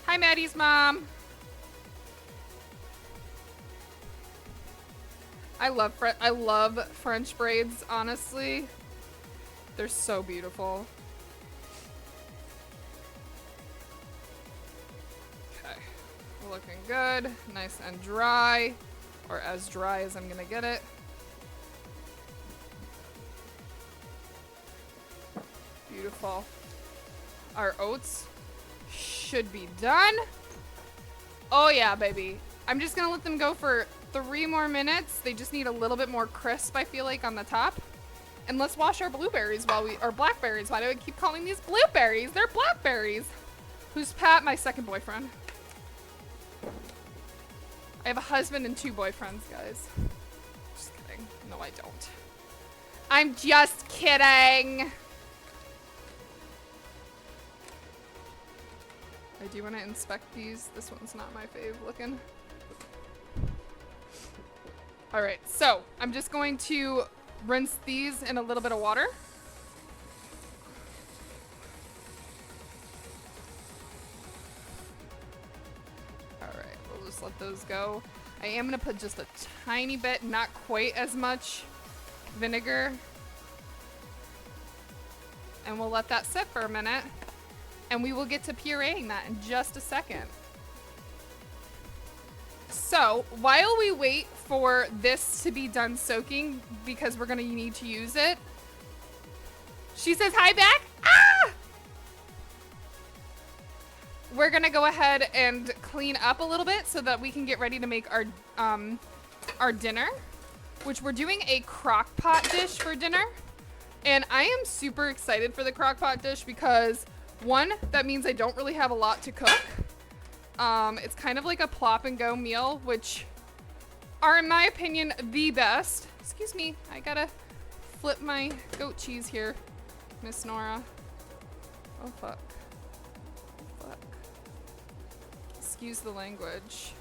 A: Hi, Maddie's mom. I love French braids, honestly. They're so beautiful. Okay, looking good, nice and dry. Or as dry as I'm gonna get it. Beautiful. Our oats should be done. Oh yeah, baby. I'm just gonna let them go for 3 more minutes. They just need a little bit more crisp, I feel like, on the top. And let's wash our blueberries or blackberries. Why do I keep calling these blueberries? They're blackberries. Who's Pat? My second boyfriend. I have a husband and 2 boyfriends, guys. Just kidding. No, I don't. I'm just kidding. I do want to inspect these. This one's not my fave looking. All right, so I'm just going to rinse these in a little bit of water. Let those go. I am gonna put just a tiny bit, not quite as much vinegar. And we'll let that sit for a minute. And we will get to pureeing that in just a second. So, while we wait for this to be done soaking, because we're gonna need to use it. She says hi back. Ah! We're gonna go ahead and clean up a little bit so that we can get ready to make our dinner, which we're doing a crock pot dish for dinner. And I am super excited for the crock pot dish because 1, that means I don't really have a lot to cook. It's kind of like a plop and go meal, which are, in my opinion, the best. Excuse me, I gotta flip my goat cheese here, Miss Nora. Oh, fuck. Fuck. Excuse the language.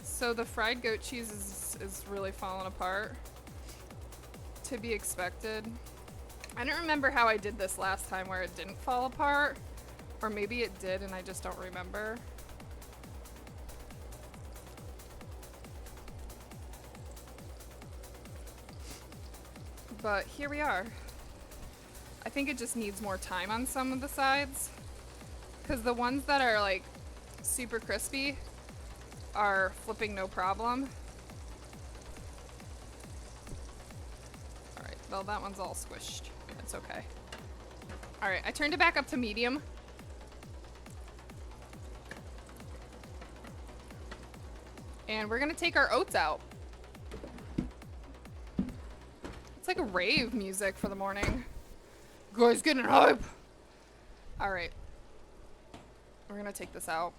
A: So the fried goat cheese is really falling apart. To be expected. I don't remember how I did this last time where it didn't fall apart. Or maybe it did and I just don't remember. But here we are. I think it just needs more time on some of the sides. Because the ones that are like super crispy are flipping no problem. Alright, well that one's all squished. It's okay. Alright, I turned it back up to medium. And we're gonna take our oats out. It's like a rave music for the morning. Guys, getting hype! Alright. We're gonna take this out.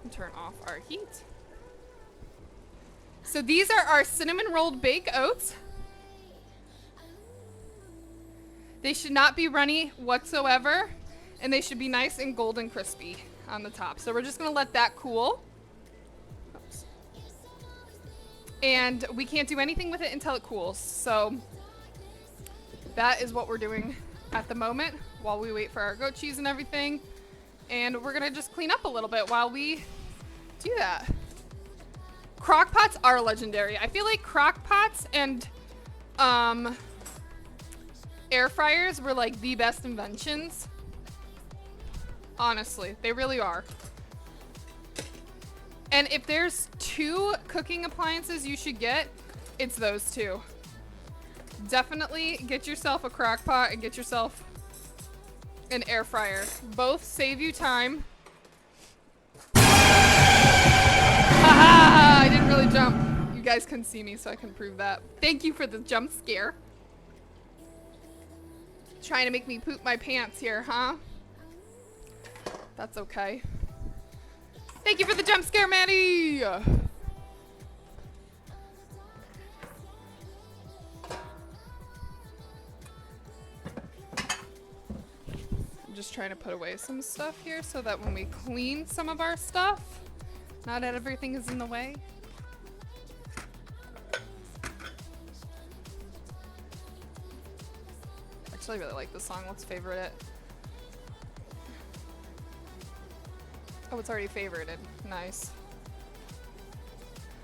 A: And turn off our heat. So these are our cinnamon rolled baked oats. They should not be runny whatsoever. And they should be nice and golden crispy on the top. So we're just gonna let that cool. Oops. And we can't do anything with it until it cools. So that is what we're doing at the moment while we wait for our goat cheese and everything. And we're gonna just clean up a little bit while we do that. Crock pots are legendary. I feel like crock pots and air fryers were like the best inventions. Honestly, they really are. And if there's two cooking appliances you should get, it's those two. Definitely get yourself a crock pot and get yourself an air fryer. Both save you time. Haha! I didn't really jump. You guys couldn't see me, so I can prove that. Thank you for the jump scare. Trying to make me poop my pants here, huh? That's okay. Thank you for the jump scare, Maddie! I'm just trying to put away some stuff here so that when we clean some of our stuff, not everything is in the way. Actually, I really like this song. Let's favorite it. Oh, it's already favorited. Nice.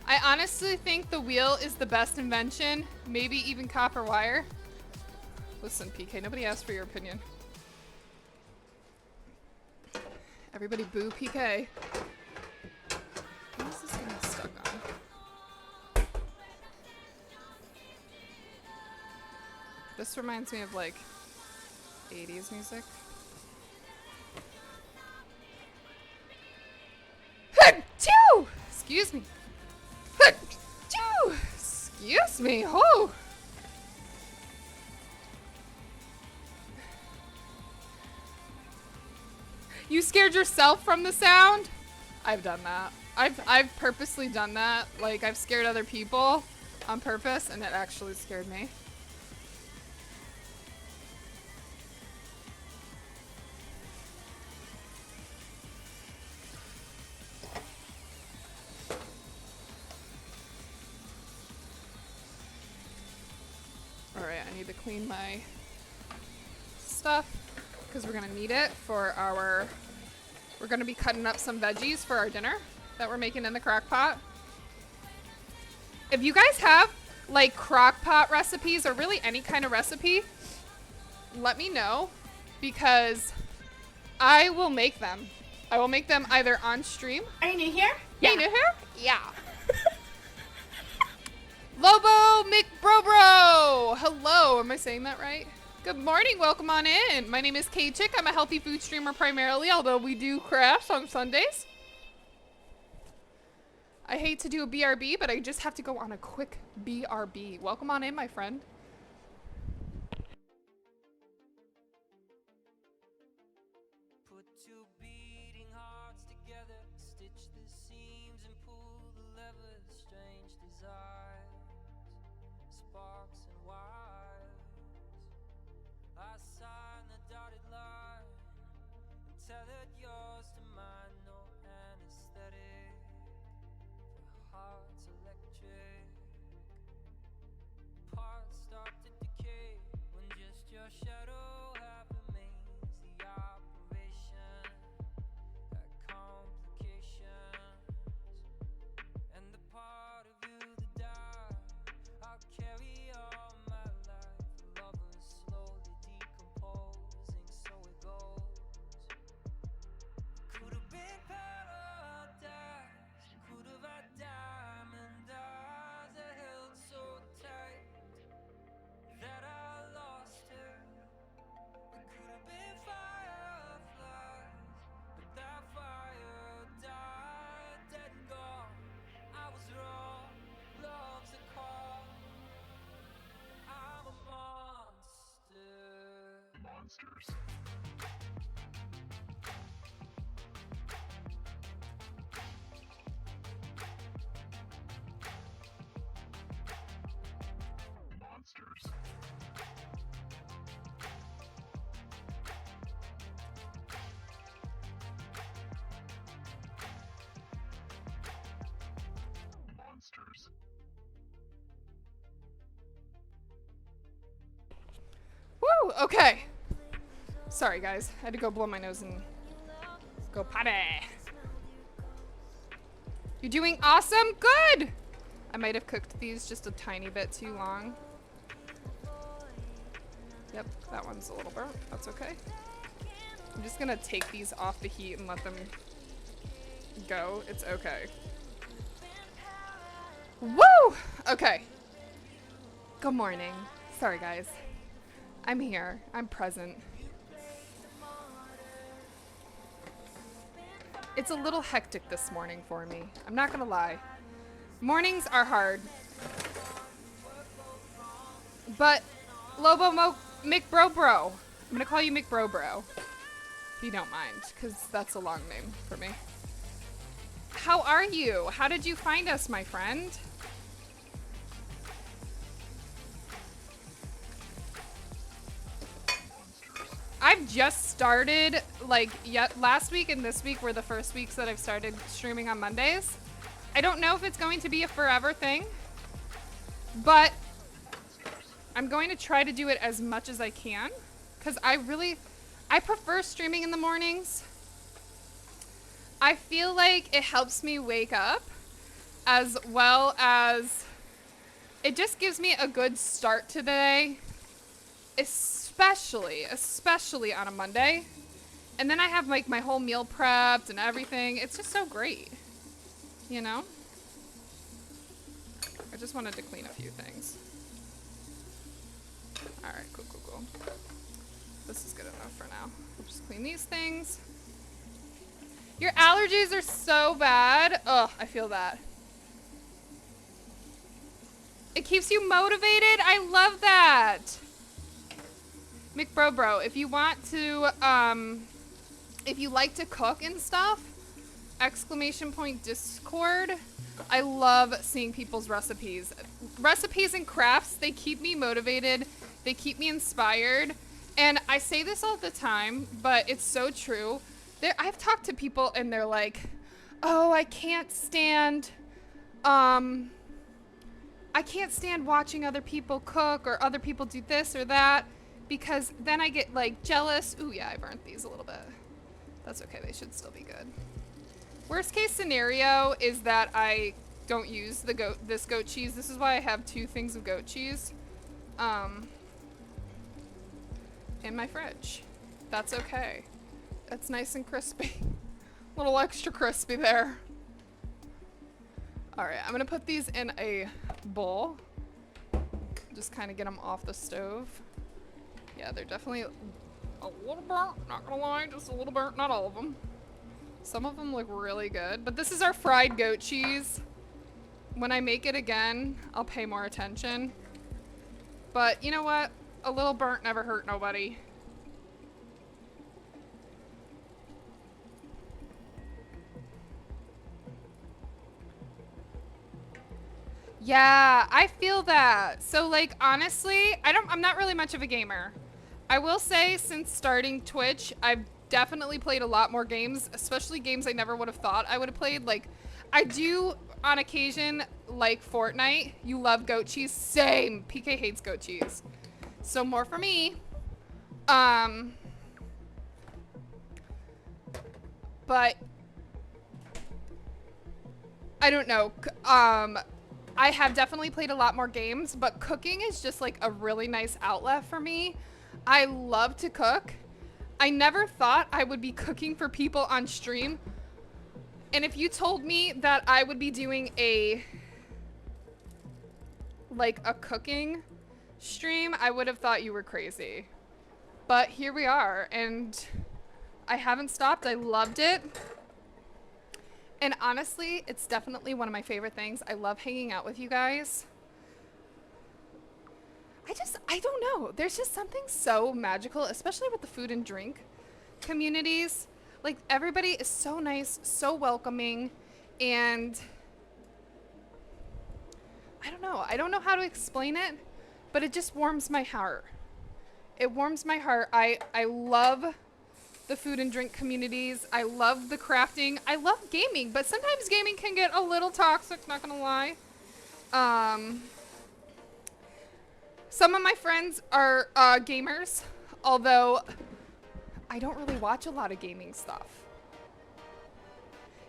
A: I honestly think the wheel is the best invention. Maybe even copper wire. Listen, PK, nobody asked for your opinion. Everybody boo PK. What is this thing stuck on? This reminds me of like 80s music. Excuse me. Excuse me. Oh. You scared yourself from the sound? I've done that. I've purposely done that. Like I've scared other people on purpose and it actually scared me. I need to clean my stuff because we're gonna need it for our, we're gonna be cutting up some veggies for our dinner that we're making in the crock pot. If you guys have like crock pot recipes or really any kind of recipe, let me know because I will make them. I will make them either on stream.
B: Are you new here?
A: Yeah. You new here? Yeah. Lobo McBrobro! Hello, am I saying that right? Good morning, welcome on in. My name is Kaychick. I'm a healthy food streamer primarily, although we do crafts on Sundays. I hate to do a BRB, but I just have to go on a quick BRB. Welcome on in, my friend.
B: Two beating hearts together, stitch the seams and pull the levers. Strange desires, sparks and wires. I sign the dotted line and tethered yours to mine. No anesthetic for hearts electric. Parts start to decay when just your shadow half remains. The operation had complications, and the part of you that died, I'll carry all my life. Lovers slowly decomposing, so it goes. Could have been paradise, could have had diamond eyes that held so tight that I lost her. It could have been fireflies, but that fire died, dead and gone. I was wrong, love's a call. I'm a monster. Monsters. Monsters. Monsters.
A: Woo! Okay. Sorry, guys. I had to go blow my nose and go potty. You're doing awesome. Good. I might have cooked these just a tiny bit too long. Yep, that one's a little burnt. That's okay. I'm just gonna take these off the heat and let them go. It's okay. Woo! Okay. Good morning. Sorry, guys. I'm here. I'm present. It's a little hectic this morning for me. I'm not gonna lie. Mornings are hard. But Lobo McBro. I'm gonna call you McBro. If you don't mind, because that's a long name for me. How are you? How did you find us, my friend? I've just started, like, last week and this week were the first weeks that I've started streaming on Mondays. I don't know if it's going to be a forever thing, but I'm going to try to do it as much as I can, because I prefer streaming in the mornings. I feel like it helps me wake up, as well as it just gives me a good start to the day, especially on a Monday. And then I have like my whole meal prepped and everything. It's just so great, you know? I just wanted to clean a few things. All right, cool. This is good enough for now. We'll just clean these things. Your allergies are so bad. Ugh, I feel that. It keeps you motivated. I love that. McBro, if you want to, if you like to cook and stuff, ! Discord. I love seeing people's recipes. Recipes and crafts, they keep me motivated. They keep me inspired. And I say this all the time, but it's so true. I've talked to people and they're like, oh, I can't stand watching other people cook or other people do this or that, because then I get like jealous. Ooh, yeah, I burnt these a little bit. That's okay, they should still be good. Worst case scenario is that I don't use this goat cheese. This is why I have 2 things of goat cheese in my fridge. That's okay. It's nice and crispy. A little extra crispy there. All right, I'm gonna put these in a bowl. Just kind of get them off the stove. Yeah, they're definitely a little burnt, not gonna lie, just a little burnt, not all of them. Some of them look really good, but this is our fried goat cheese. When I make it again, I'll pay more attention. But you know what? A little burnt never hurt nobody. Yeah, I feel that. So like honestly, I'm not really much of a gamer. I will say since starting Twitch, I've definitely played a lot more games, especially games I never would have thought I would have played. Like I do on occasion like Fortnite. You love goat cheese? Same. PK hates goat cheese. So more for me. Um but I don't know. I have definitely played a lot more games, but cooking is just like a really nice outlet for me. I love to cook. I never thought I would be cooking for people on stream. And if you told me that I would be doing like a cooking stream, I would have thought you were crazy. But here we are, and I haven't stopped. I loved it. And honestly, it's definitely one of my favorite things. I love hanging out with you guys. I don't know. There's just something so magical, especially with the food and drink communities. Like, everybody is so nice, so welcoming, and I don't know. I don't know how to explain it, but it just warms my heart. It warms my heart. I love the food and drink communities. I love the crafting. I love gaming, but sometimes gaming can get a little toxic, not gonna lie. Some of my friends are gamers, although I don't really watch a lot of gaming stuff.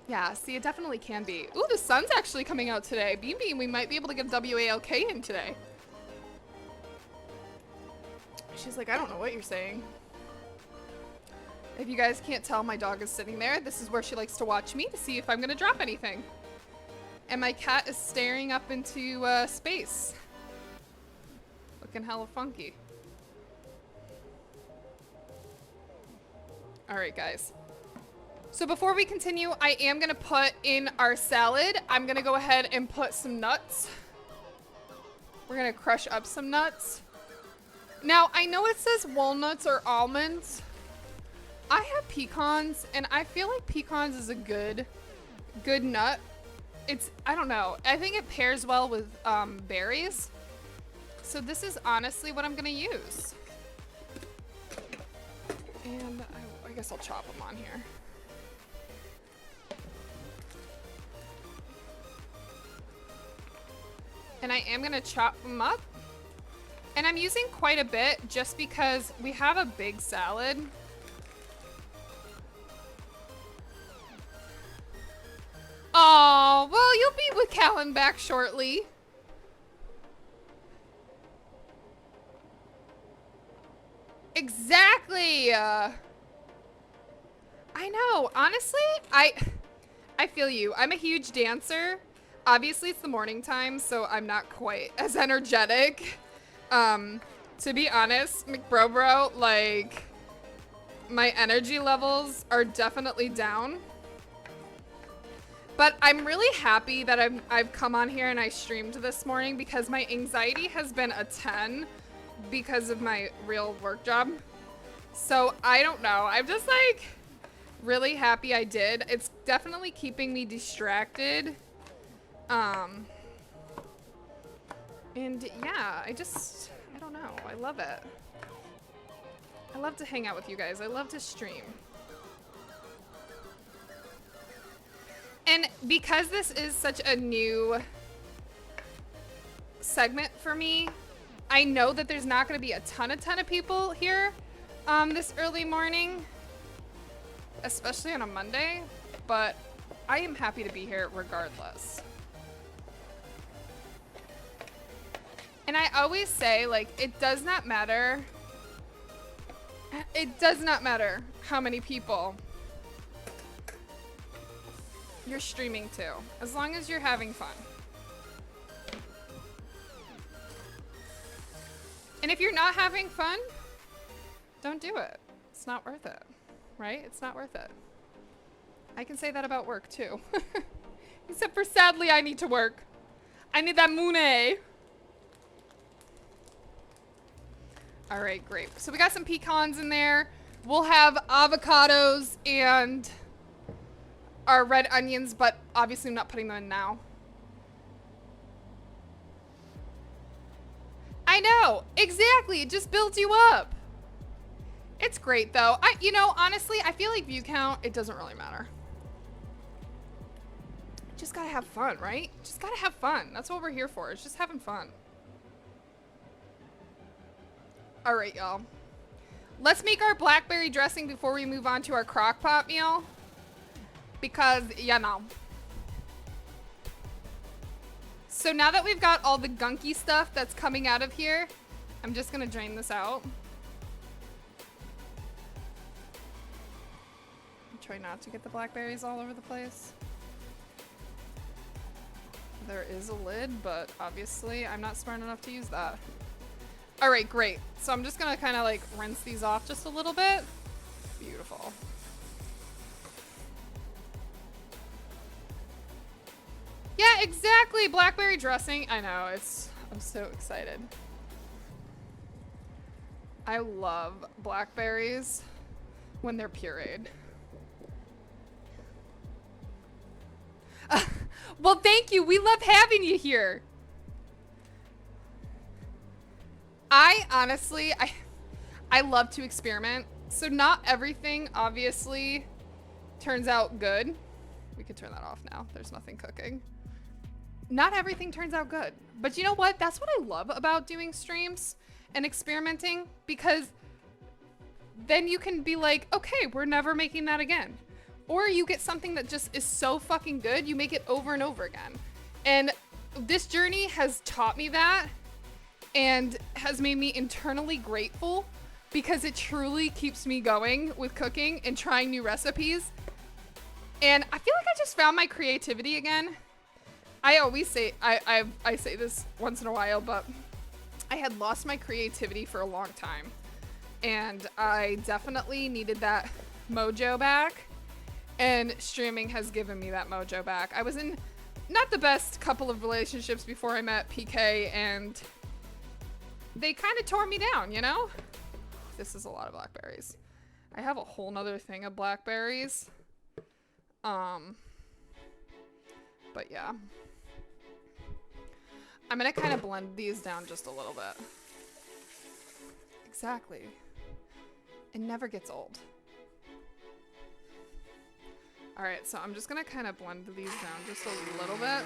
A: Yeah, see, it definitely can be. Ooh, the sun's actually coming out today. Beam Beam, we might be able to get WALK in today. She's like, I don't know what you're saying. If you guys can't tell, my dog is sitting there. This is where she likes to watch me to see if I'm gonna drop anything. And my cat is staring up into space. Looking hella funky. All right, guys. So before we continue, I am gonna put in our salad. I'm gonna go ahead and put some nuts. We're gonna crush up some nuts. Now, I know it says walnuts or almonds. I have pecans, and I feel like pecans is a good nut. I don't know. I think it pairs well with berries. So this is honestly what I'm gonna use. And I guess I'll chop them on here. And I am gonna chop them up. And I'm using quite a bit just because we have a big salad. Oh, well, you'll be with Callan back shortly. Exactly. I know. Honestly, I feel you. I'm a huge dancer. Obviously, it's the morning time, so I'm not quite as energetic. To be honest, McBrobro, like, my energy levels are definitely down. But I'm really happy that I've come on here and I streamed this morning because my anxiety has been a 10 because of my real work job. So I don't know. I'm just like really happy I did. It's definitely keeping me distracted. And yeah, I don't know. I love it. I love to hang out with you guys. I love to stream. And because this is such a new segment for me, I know that there's not going to be a ton of people here this early morning, especially on a Monday, but I am happy to be here regardless. And I always say, like, it does not matter. It does not matter how many people you're streaming to, as long as you're having fun. And if you're not having fun, don't do it. It's not worth it, right? It's not worth it. I can say that about work too. Except for sadly, I need to work. I need that money. All right, great. So we got some pecans in there. We'll have avocados and our red onions, but obviously I'm not putting them in now. I know, exactly. It just builds you up. It's great though. You know, honestly, I feel like view count, it doesn't really matter. Just gotta have fun, right? Just gotta have fun. That's what we're here for. It's just having fun. All right, y'all. Let's make our blackberry dressing before we move on to our crock pot meal. Because, you know. So now that we've got all the gunky stuff that's coming out of here, I'm just gonna drain this out. Try not to get the blackberries all over the place. There is a lid, but obviously I'm not smart enough to use that. All right, great. So I'm just gonna kind of like rinse these off just a little bit. Beautiful. Yeah, exactly. Blackberry dressing. I know, I'm so excited. I love blackberries when they're pureed. Well, thank you. We love having you here. I honestly, I love to experiment. So not everything obviously turns out good. We could turn that off now. There's nothing cooking. Not everything turns out good. But you know what? That's what I love about doing streams and experimenting, because then you can be like, okay, we're never making that again. Or you get something that just is so fucking good, you make it over and over again. And this journey has taught me that and has made me internally grateful, because it truly keeps me going with cooking and trying new recipes. And I feel like I just found my creativity again. I always say, I say this once in a while, but I had lost my creativity for a long time. And I definitely needed that mojo back. And streaming has given me that mojo back. I was in not the best couple of relationships before I met PK, and they kind of tore me down, you know? This is a lot of blackberries. I have a whole nother thing of blackberries. But yeah. I'm gonna kind of blend these down just a little bit. Exactly. It never gets old. All right, so I'm just gonna kind of blend these down just a little bit.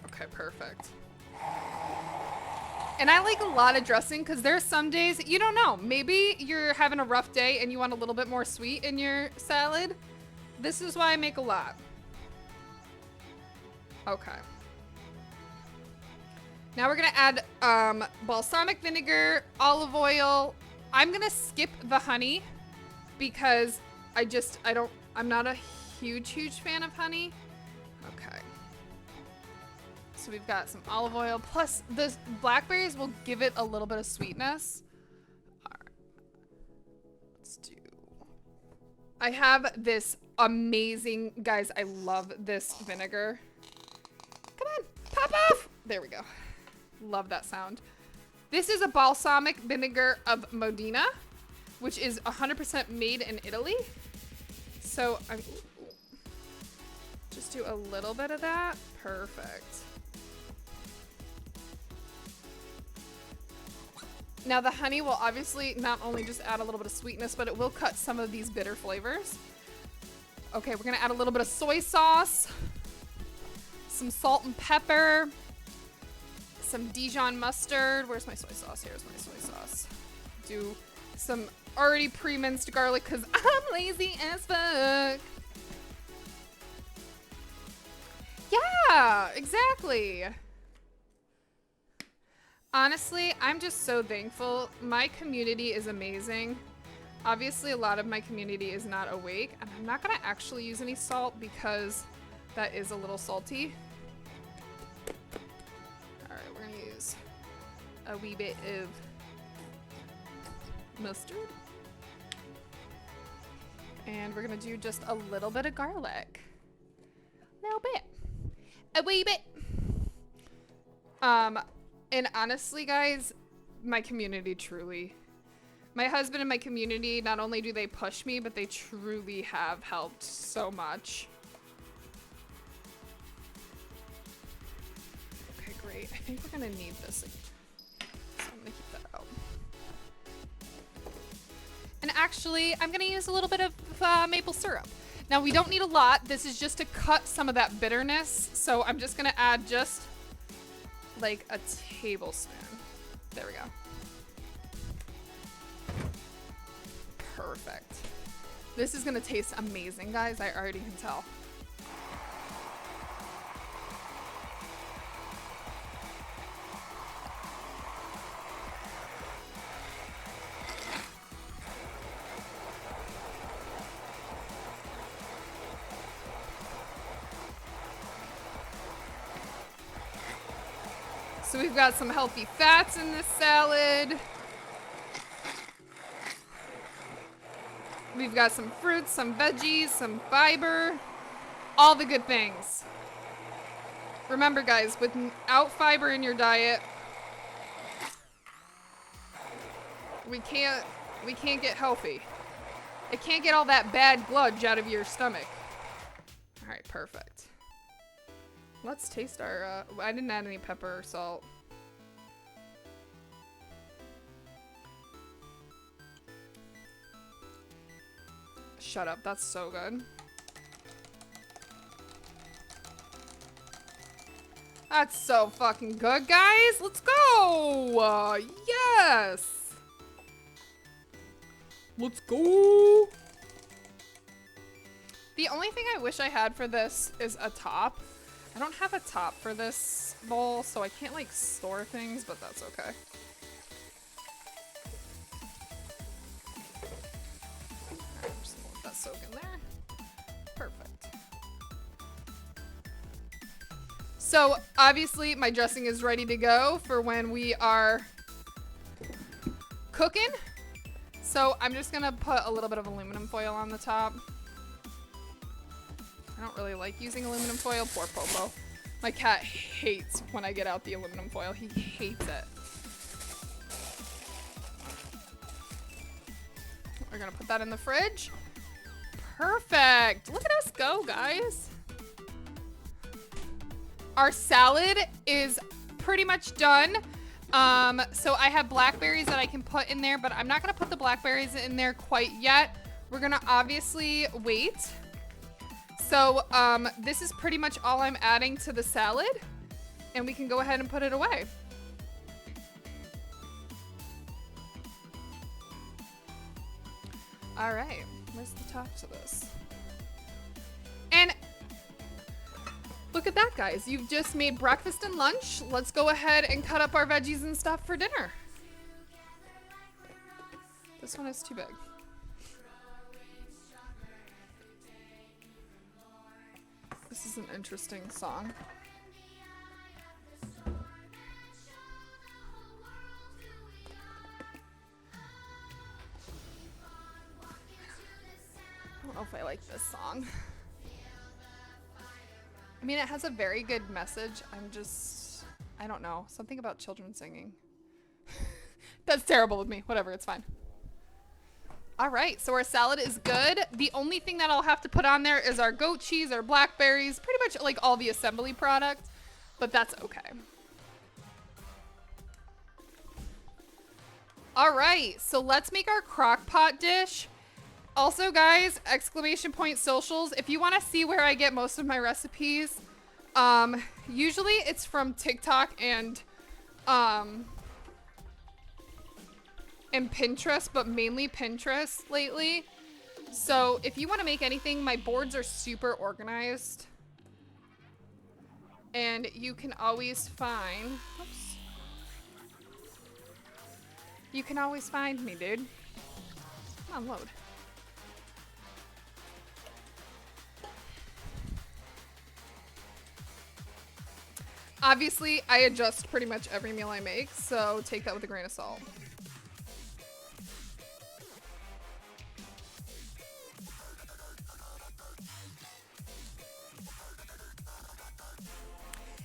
A: Okay, perfect. And I like a lot of dressing because there's some days, you don't know, maybe you're having a rough day and you want a little bit more sweet in your salad. This is why I make a lot. Okay. Now we're gonna add balsamic vinegar, olive oil. I'm gonna skip the honey because I'm not a huge fan of honey. Okay. So we've got some olive oil, plus the blackberries will give it a little bit of sweetness. All right. Let's do... I have this amazing... Guys, I love this vinegar. Come on, pop off! There we go. Love that sound. This is a balsamic vinegar of Modena, which is 100% made in Italy. So I'm... Just do a little bit of that. Perfect. Now the honey will obviously not only just add a little bit of sweetness, but it will cut some of these bitter flavors. Okay, we're gonna add a little bit of soy sauce, some salt and pepper, some Dijon mustard. Where's my soy sauce? Here's my soy sauce. Do some already pre-minced garlic because I'm lazy as fuck. Yeah, exactly. Honestly, I'm just so thankful. My community is amazing. Obviously, a lot of my community is not awake, and I'm not gonna actually use any salt because that is a little salty. All right, we're gonna use a wee bit of mustard. And we're gonna do just a little bit of garlic. A little bit. A wee bit. And honestly, guys, my community truly, my husband and my community, not only do they push me, but they truly have helped so much. Okay, great. I think we're gonna need this. So I'm gonna keep that out. And actually, I'm gonna use a little bit of maple syrup. Now, we don't need a lot. This is just to cut some of that bitterness. So I'm just gonna add just like a tablespoon. There we go. Perfect. This is gonna taste amazing, guys. I already can tell. So we've got some healthy fats in this salad. We've got some fruits, some veggies, some fiber, all the good things. Remember, guys, without fiber in your diet, we can't get healthy. It can't get all that bad gludge out of your stomach. All right, perfect. Let's taste our, I didn't add any pepper or salt. Shut up, that's so good. That's so fucking good, guys. Let's go. Yes. Let's go. The only thing I wish I had for this is a top. I don't have a top for this bowl, so I can't like store things, but that's okay. Alright, I'm just gonna let that soak in there. Perfect. So obviously my dressing is ready to go for when we are cooking. So I'm just gonna put a little bit of aluminum foil on the top. I don't really like using aluminum foil. Poor Popo. My cat hates when I get out the aluminum foil. He hates it. We're gonna put that in the fridge. Perfect. Look at us go, guys. Our salad is pretty much done. So I have blackberries that I can put in there, but I'm not gonna put the blackberries in there quite yet. We're gonna obviously wait. So this is pretty much all I'm adding to the salad, and we can go ahead and put it away. All right, where's the top to this? And look at that, guys. You've just made breakfast and lunch. Let's go ahead and cut up our veggies and stuff for dinner. This one is too big. This is an interesting song. I don't know if I like this song. I mean, it has a very good message. I don't know. Something about children singing. That's terrible with me. Whatever, it's fine. All right, so our salad is good. The only thing that I'll have to put on there is our goat cheese, our blackberries, pretty much like all the assembly product, but that's okay. All right, so let's make our crock pot dish. Also, guys, exclamation point socials. If you want to see where I get most of my recipes, usually it's from TikTok and Pinterest, but mainly Pinterest lately. So if you want to make anything, my boards are super organized. And you can always find, oops. You can always find me, dude. Come on, load. Obviously, I adjust pretty much every meal I make, so take that with a grain of salt.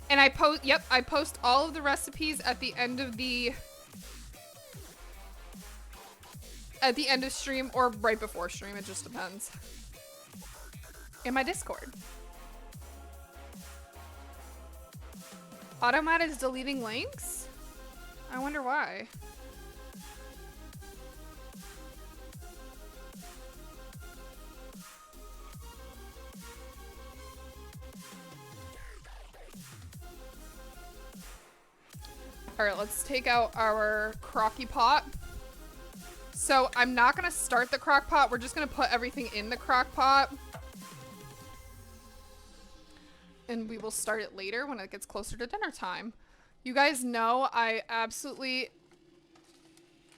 A: And I post, yep, I post all of the recipes at the end of stream or right before stream. It just depends. In my Discord. Automat is deleting links? I wonder why. All right, let's take out our crocky pot. So I'm not gonna start the crock pot. We're just gonna put everything in the crock pot. And we will start it later when it gets closer to dinner time. You guys know I absolutely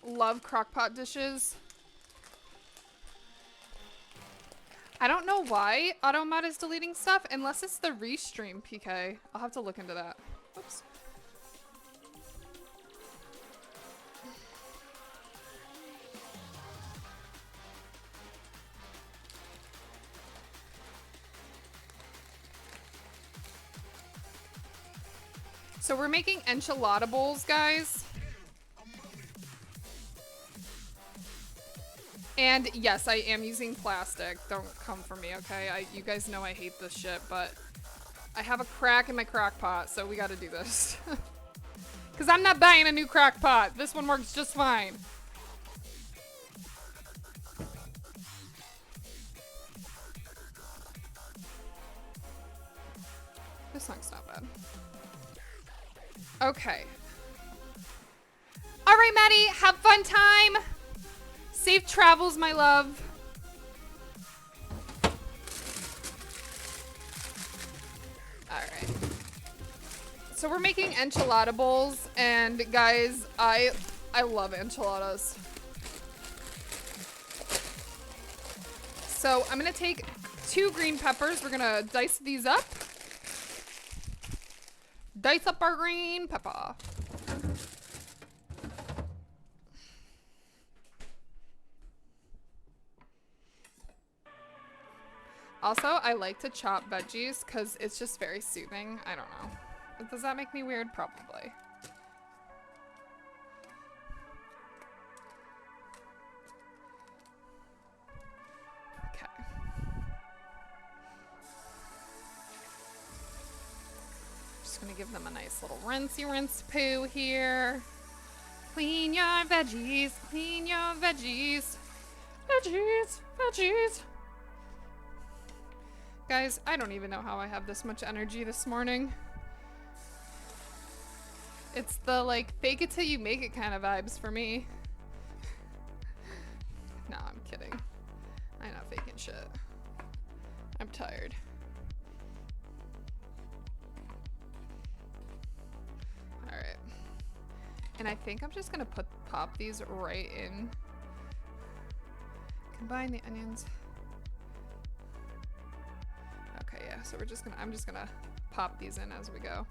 A: love crock pot dishes. I don't know why Automat is deleting stuff unless it's the restream, PK. I'll have to look into that. Oops. So we're making enchilada bowls, guys. And yes, I am using plastic. Don't come for me, okay? You guys know I hate this shit, but I have a crack in my crock pot, so we gotta do this. Because I'm not buying a new crock pot. This one works just fine. This song's not bad. Okay. All right, Maddie, have fun time. Safe travels, my love. All right. So we're making enchilada bowls, and guys, I love enchiladas. So I'm gonna take 2 green peppers. We're gonna dice these up. Dice up our green pepper. Also, I like to chop veggies because it's just very soothing. I don't know. Does that make me weird? Probably. Okay. Just gonna give them a nice little rinse poo here. Clean your veggies, clean your veggies. Veggies, veggies. Guys, I don't even know how I have this much energy this morning. It's the, like, fake it till you make it kind of vibes for me. No, I'm kidding. I'm not faking shit. I'm tired. Alright. And I think I'm just gonna pop these right in. Combine the onions. Okay, yeah, so I'm just gonna pop these in as we go.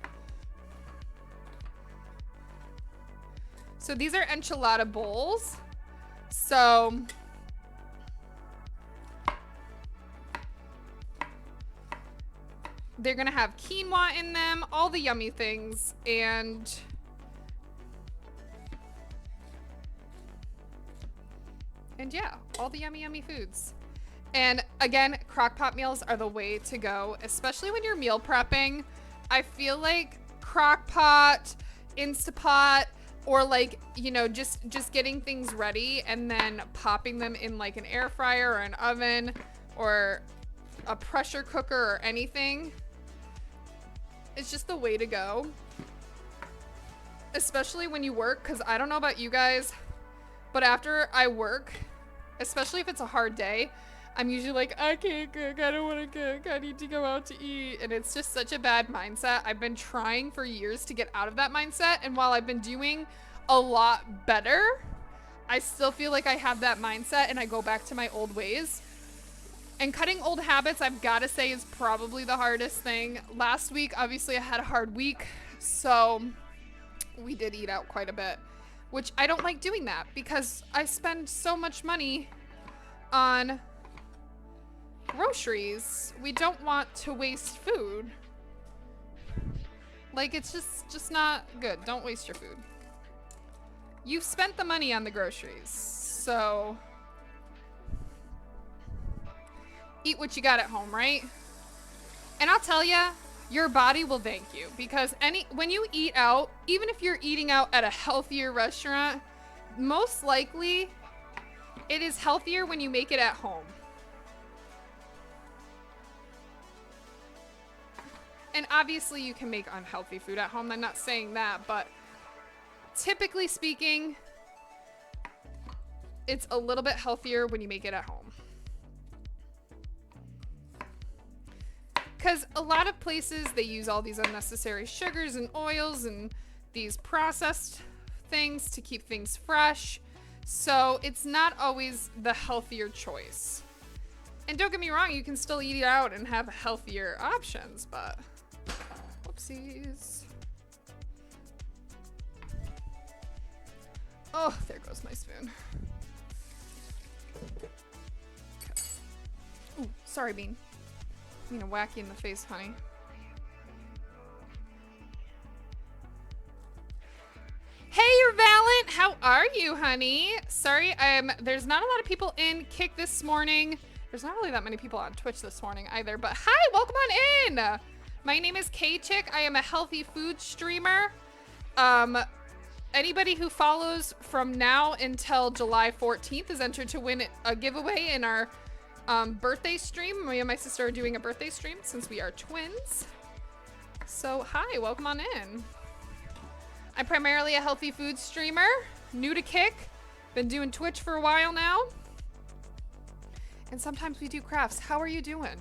A: So these are enchilada bowls. So they're gonna have quinoa in them, all the yummy things, and yeah, all the yummy foods. And again, crock-pot meals are the way to go, especially when you're meal prepping. I feel like crock-pot, Instapot, or like, you know, just getting things ready and then popping them in like an air fryer or an oven or a pressure cooker or anything. It's just the way to go. Especially when you work, because I don't know about you guys, but after I work, especially if it's a hard day, I'm usually like, I can't cook, I don't want to cook, I need to go out to eat. And it's just such a bad mindset. I've been trying for years to get out of that mindset. And while I've been doing a lot better, I still feel like I have that mindset and I go back to my old ways. And cutting old habits, I've got to say, is probably the hardest thing. Last week, obviously, I had a hard week. So we did eat out quite a bit, which I don't like doing that because I spend so much money on groceries. We don't want to waste food. Like, it's just not good. Don't waste your food. You've spent the money on the groceries, so eat what you got at home, right? And I'll tell you, your body will thank you, because when you eat out, even if you're eating out at a healthier restaurant, most likely it is healthier when you make it at home. And obviously you can make unhealthy food at home. I'm not saying that, but typically speaking, it's a little bit healthier when you make it at home. Because a lot of places, they use all these unnecessary sugars and oils and these processed things to keep things fresh. So it's not always the healthier choice. And don't get me wrong, you can still eat it out and have healthier options, but whoopsies. Oh, there goes my spoon. Okay. Ooh, sorry, Bean. I'm gonna whack you in the face, honey. Hey, you're Valent. How are you, honey? Sorry, there's not a lot of people in Kick this morning. There's not really that many people on Twitch this morning either, but hi, welcome on in. My name is Kaychick. I am a healthy food streamer. Anybody who follows from now until July 14th is entered to win a giveaway in our birthday stream. Me and my sister are doing a birthday stream since we are twins. So hi, welcome on in. I'm primarily a healthy food streamer, new to Kick, been doing Twitch for a while now. And sometimes we do crafts. How are you doing?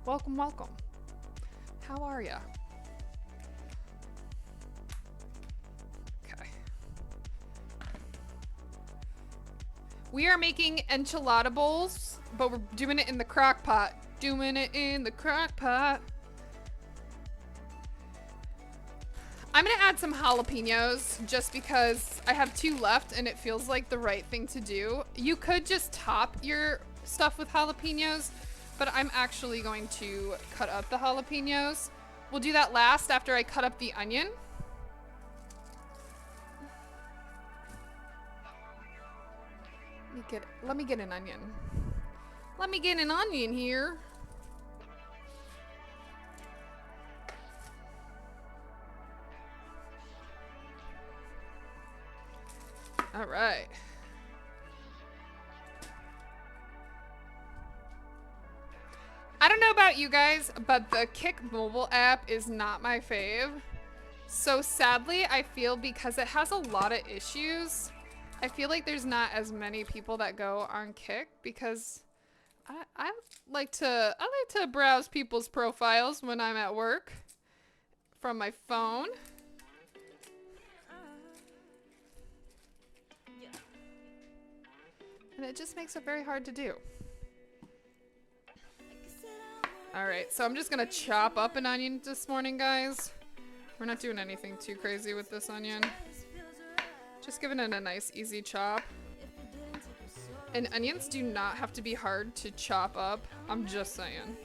A: Welcome, welcome. How are ya? Okay. We are making enchilada bowls, but we're doing it in the crock pot. Doing it in the crock pot. I'm gonna add some jalapenos just because I have 2 left and it feels like the right thing to do. You could just top your stuff with jalapenos, but I'm actually going to cut up the jalapenos. We'll do that last after I cut up the onion. Let me get an onion. Let me get an onion here. All right. I don't know about you guys, but the Kick mobile app is not my fave. So sadly, I feel because it has a lot of issues, I feel like there's not as many people that go on Kick because I like to browse people's profiles when I'm at work from my phone. And it just makes it very hard to do. Alright, so I'm just gonna chop up an onion this morning, guys. We're not doing anything too crazy with this onion. Just giving it a nice, easy chop. And onions do not have to be hard to chop up. I'm just saying.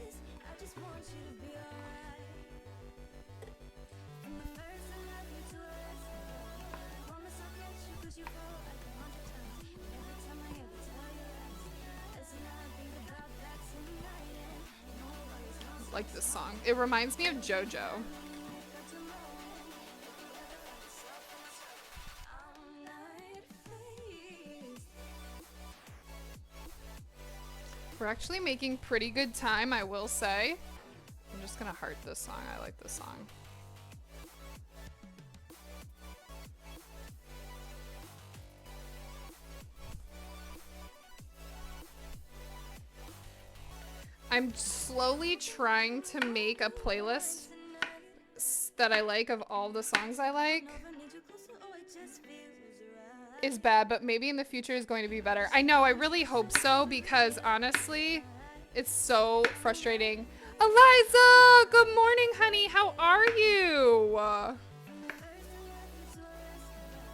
A: Like this song. It reminds me of JoJo. We're actually making pretty good time, I will say. I'm just gonna heart this song. I like this song. I'm slowly trying to make a playlist that I like of all the songs I like. Is bad, but maybe in the future is going to be better. I know, I really hope so, because honestly, it's so frustrating. Eliza, good morning, honey. How are you?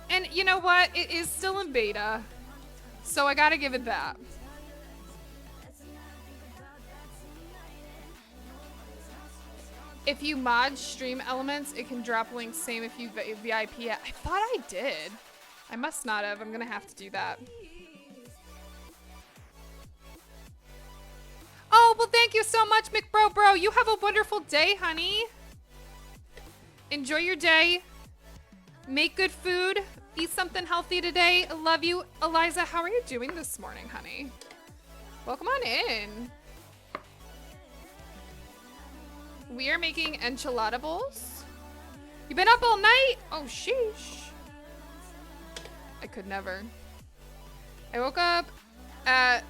A: And you know what? It is still in beta, so I gotta give it that. If you mod stream elements, it can drop links. Same if you VIP it. I thought I did. I must not have. I'm gonna have to do that. Oh, well, thank you so much, McBro. You have a wonderful day, honey. Enjoy your day. Make good food. Eat something healthy today. I love you. Eliza, how are you doing this morning, honey? Welcome on in. We are making enchilada bowls. You been up all night? Oh, sheesh. I could never. I woke up at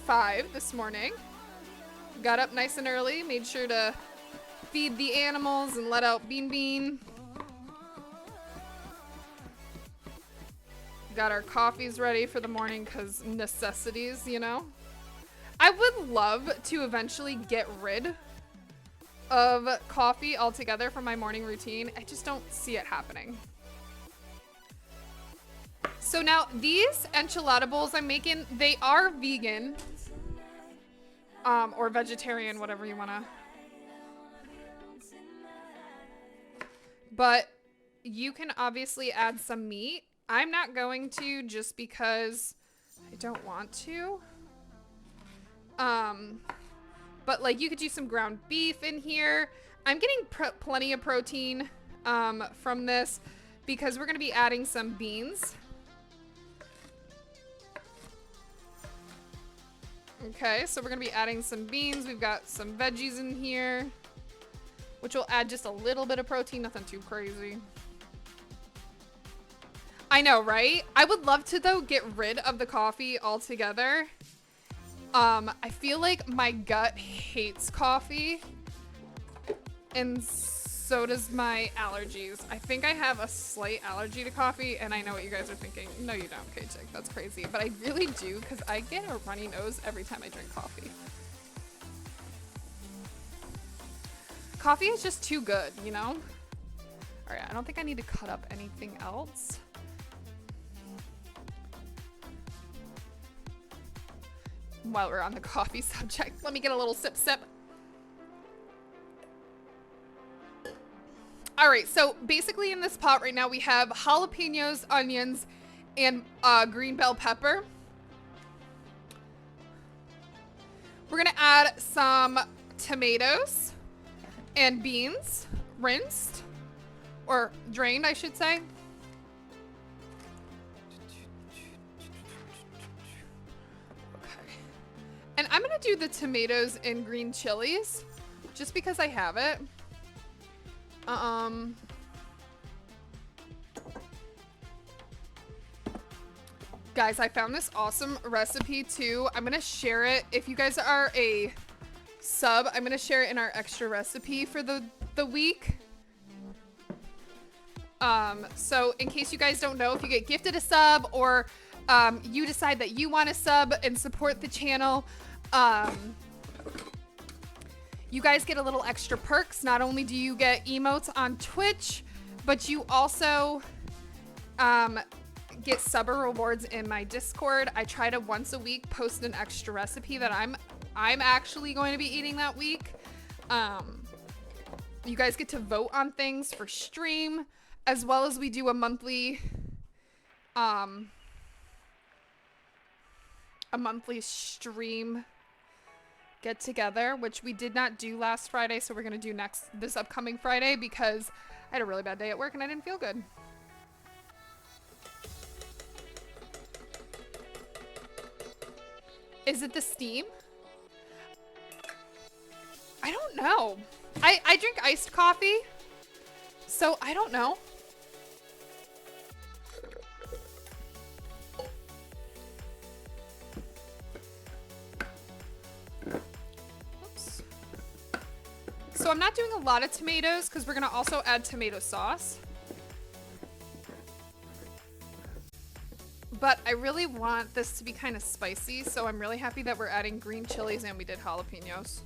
A: 5 this morning. Got up nice and early. Made sure to feed the animals and let out Bean. Got our coffees ready for the morning because necessities, you know? I would love to eventually get rid of coffee altogether from my morning routine. I just don't see it happening. So now these enchilada bowls I'm making, they are vegan or vegetarian, whatever you want to. But you can obviously add some meat. I'm not going to just because I don't want to. But like you could do some ground beef in here. I'm getting plenty of protein from this because we're going to be adding some beans. Okay, so we're going to be adding some beans. We've got some veggies in here, which will add just a little bit of protein, nothing too crazy. I know, right? I would love to, though, get rid of the coffee altogether. I feel like my gut hates coffee, and so does my allergies. I think I have a slight allergy to coffee, and I know what you guys are thinking. No, you don't, Kaychick. That's crazy. But I really do, because I get a runny nose every time I drink coffee. Coffee is just too good, you know? All right, I don't think I need to cut up anything else. While we're on the coffee subject, let me get a little sip. All right, so basically in this pot right now, we have jalapenos, onions, and green bell pepper. We're gonna add some tomatoes and beans, rinsed, or drained, I should say. And I'm gonna do the tomatoes and green chilies just because I have it. Guys, I found this awesome recipe too. I'm gonna share it. If you guys are a sub, I'm gonna share it in our extra recipe for the week. So in case you guys don't know, if you get gifted a sub or you decide that you want to sub and support the channel, you guys get a little extra perks. Not only do you get emotes on Twitch, but you also get subber rewards in my Discord. I try to once a week post an extra recipe that I'm actually going to be eating that week. You guys get to vote on things for stream, as well as we do a monthly stream get together, which we did not do last Friday, so we're gonna do this upcoming Friday because I had a really bad day at work and I didn't feel good. Is it the steam? I don't know. I drink iced coffee, so I don't know. So I'm not doing a lot of tomatoes because we're going to also add tomato sauce. But I really want this to be kind of spicy, so I'm really happy that we're adding green chilies and we did jalapenos.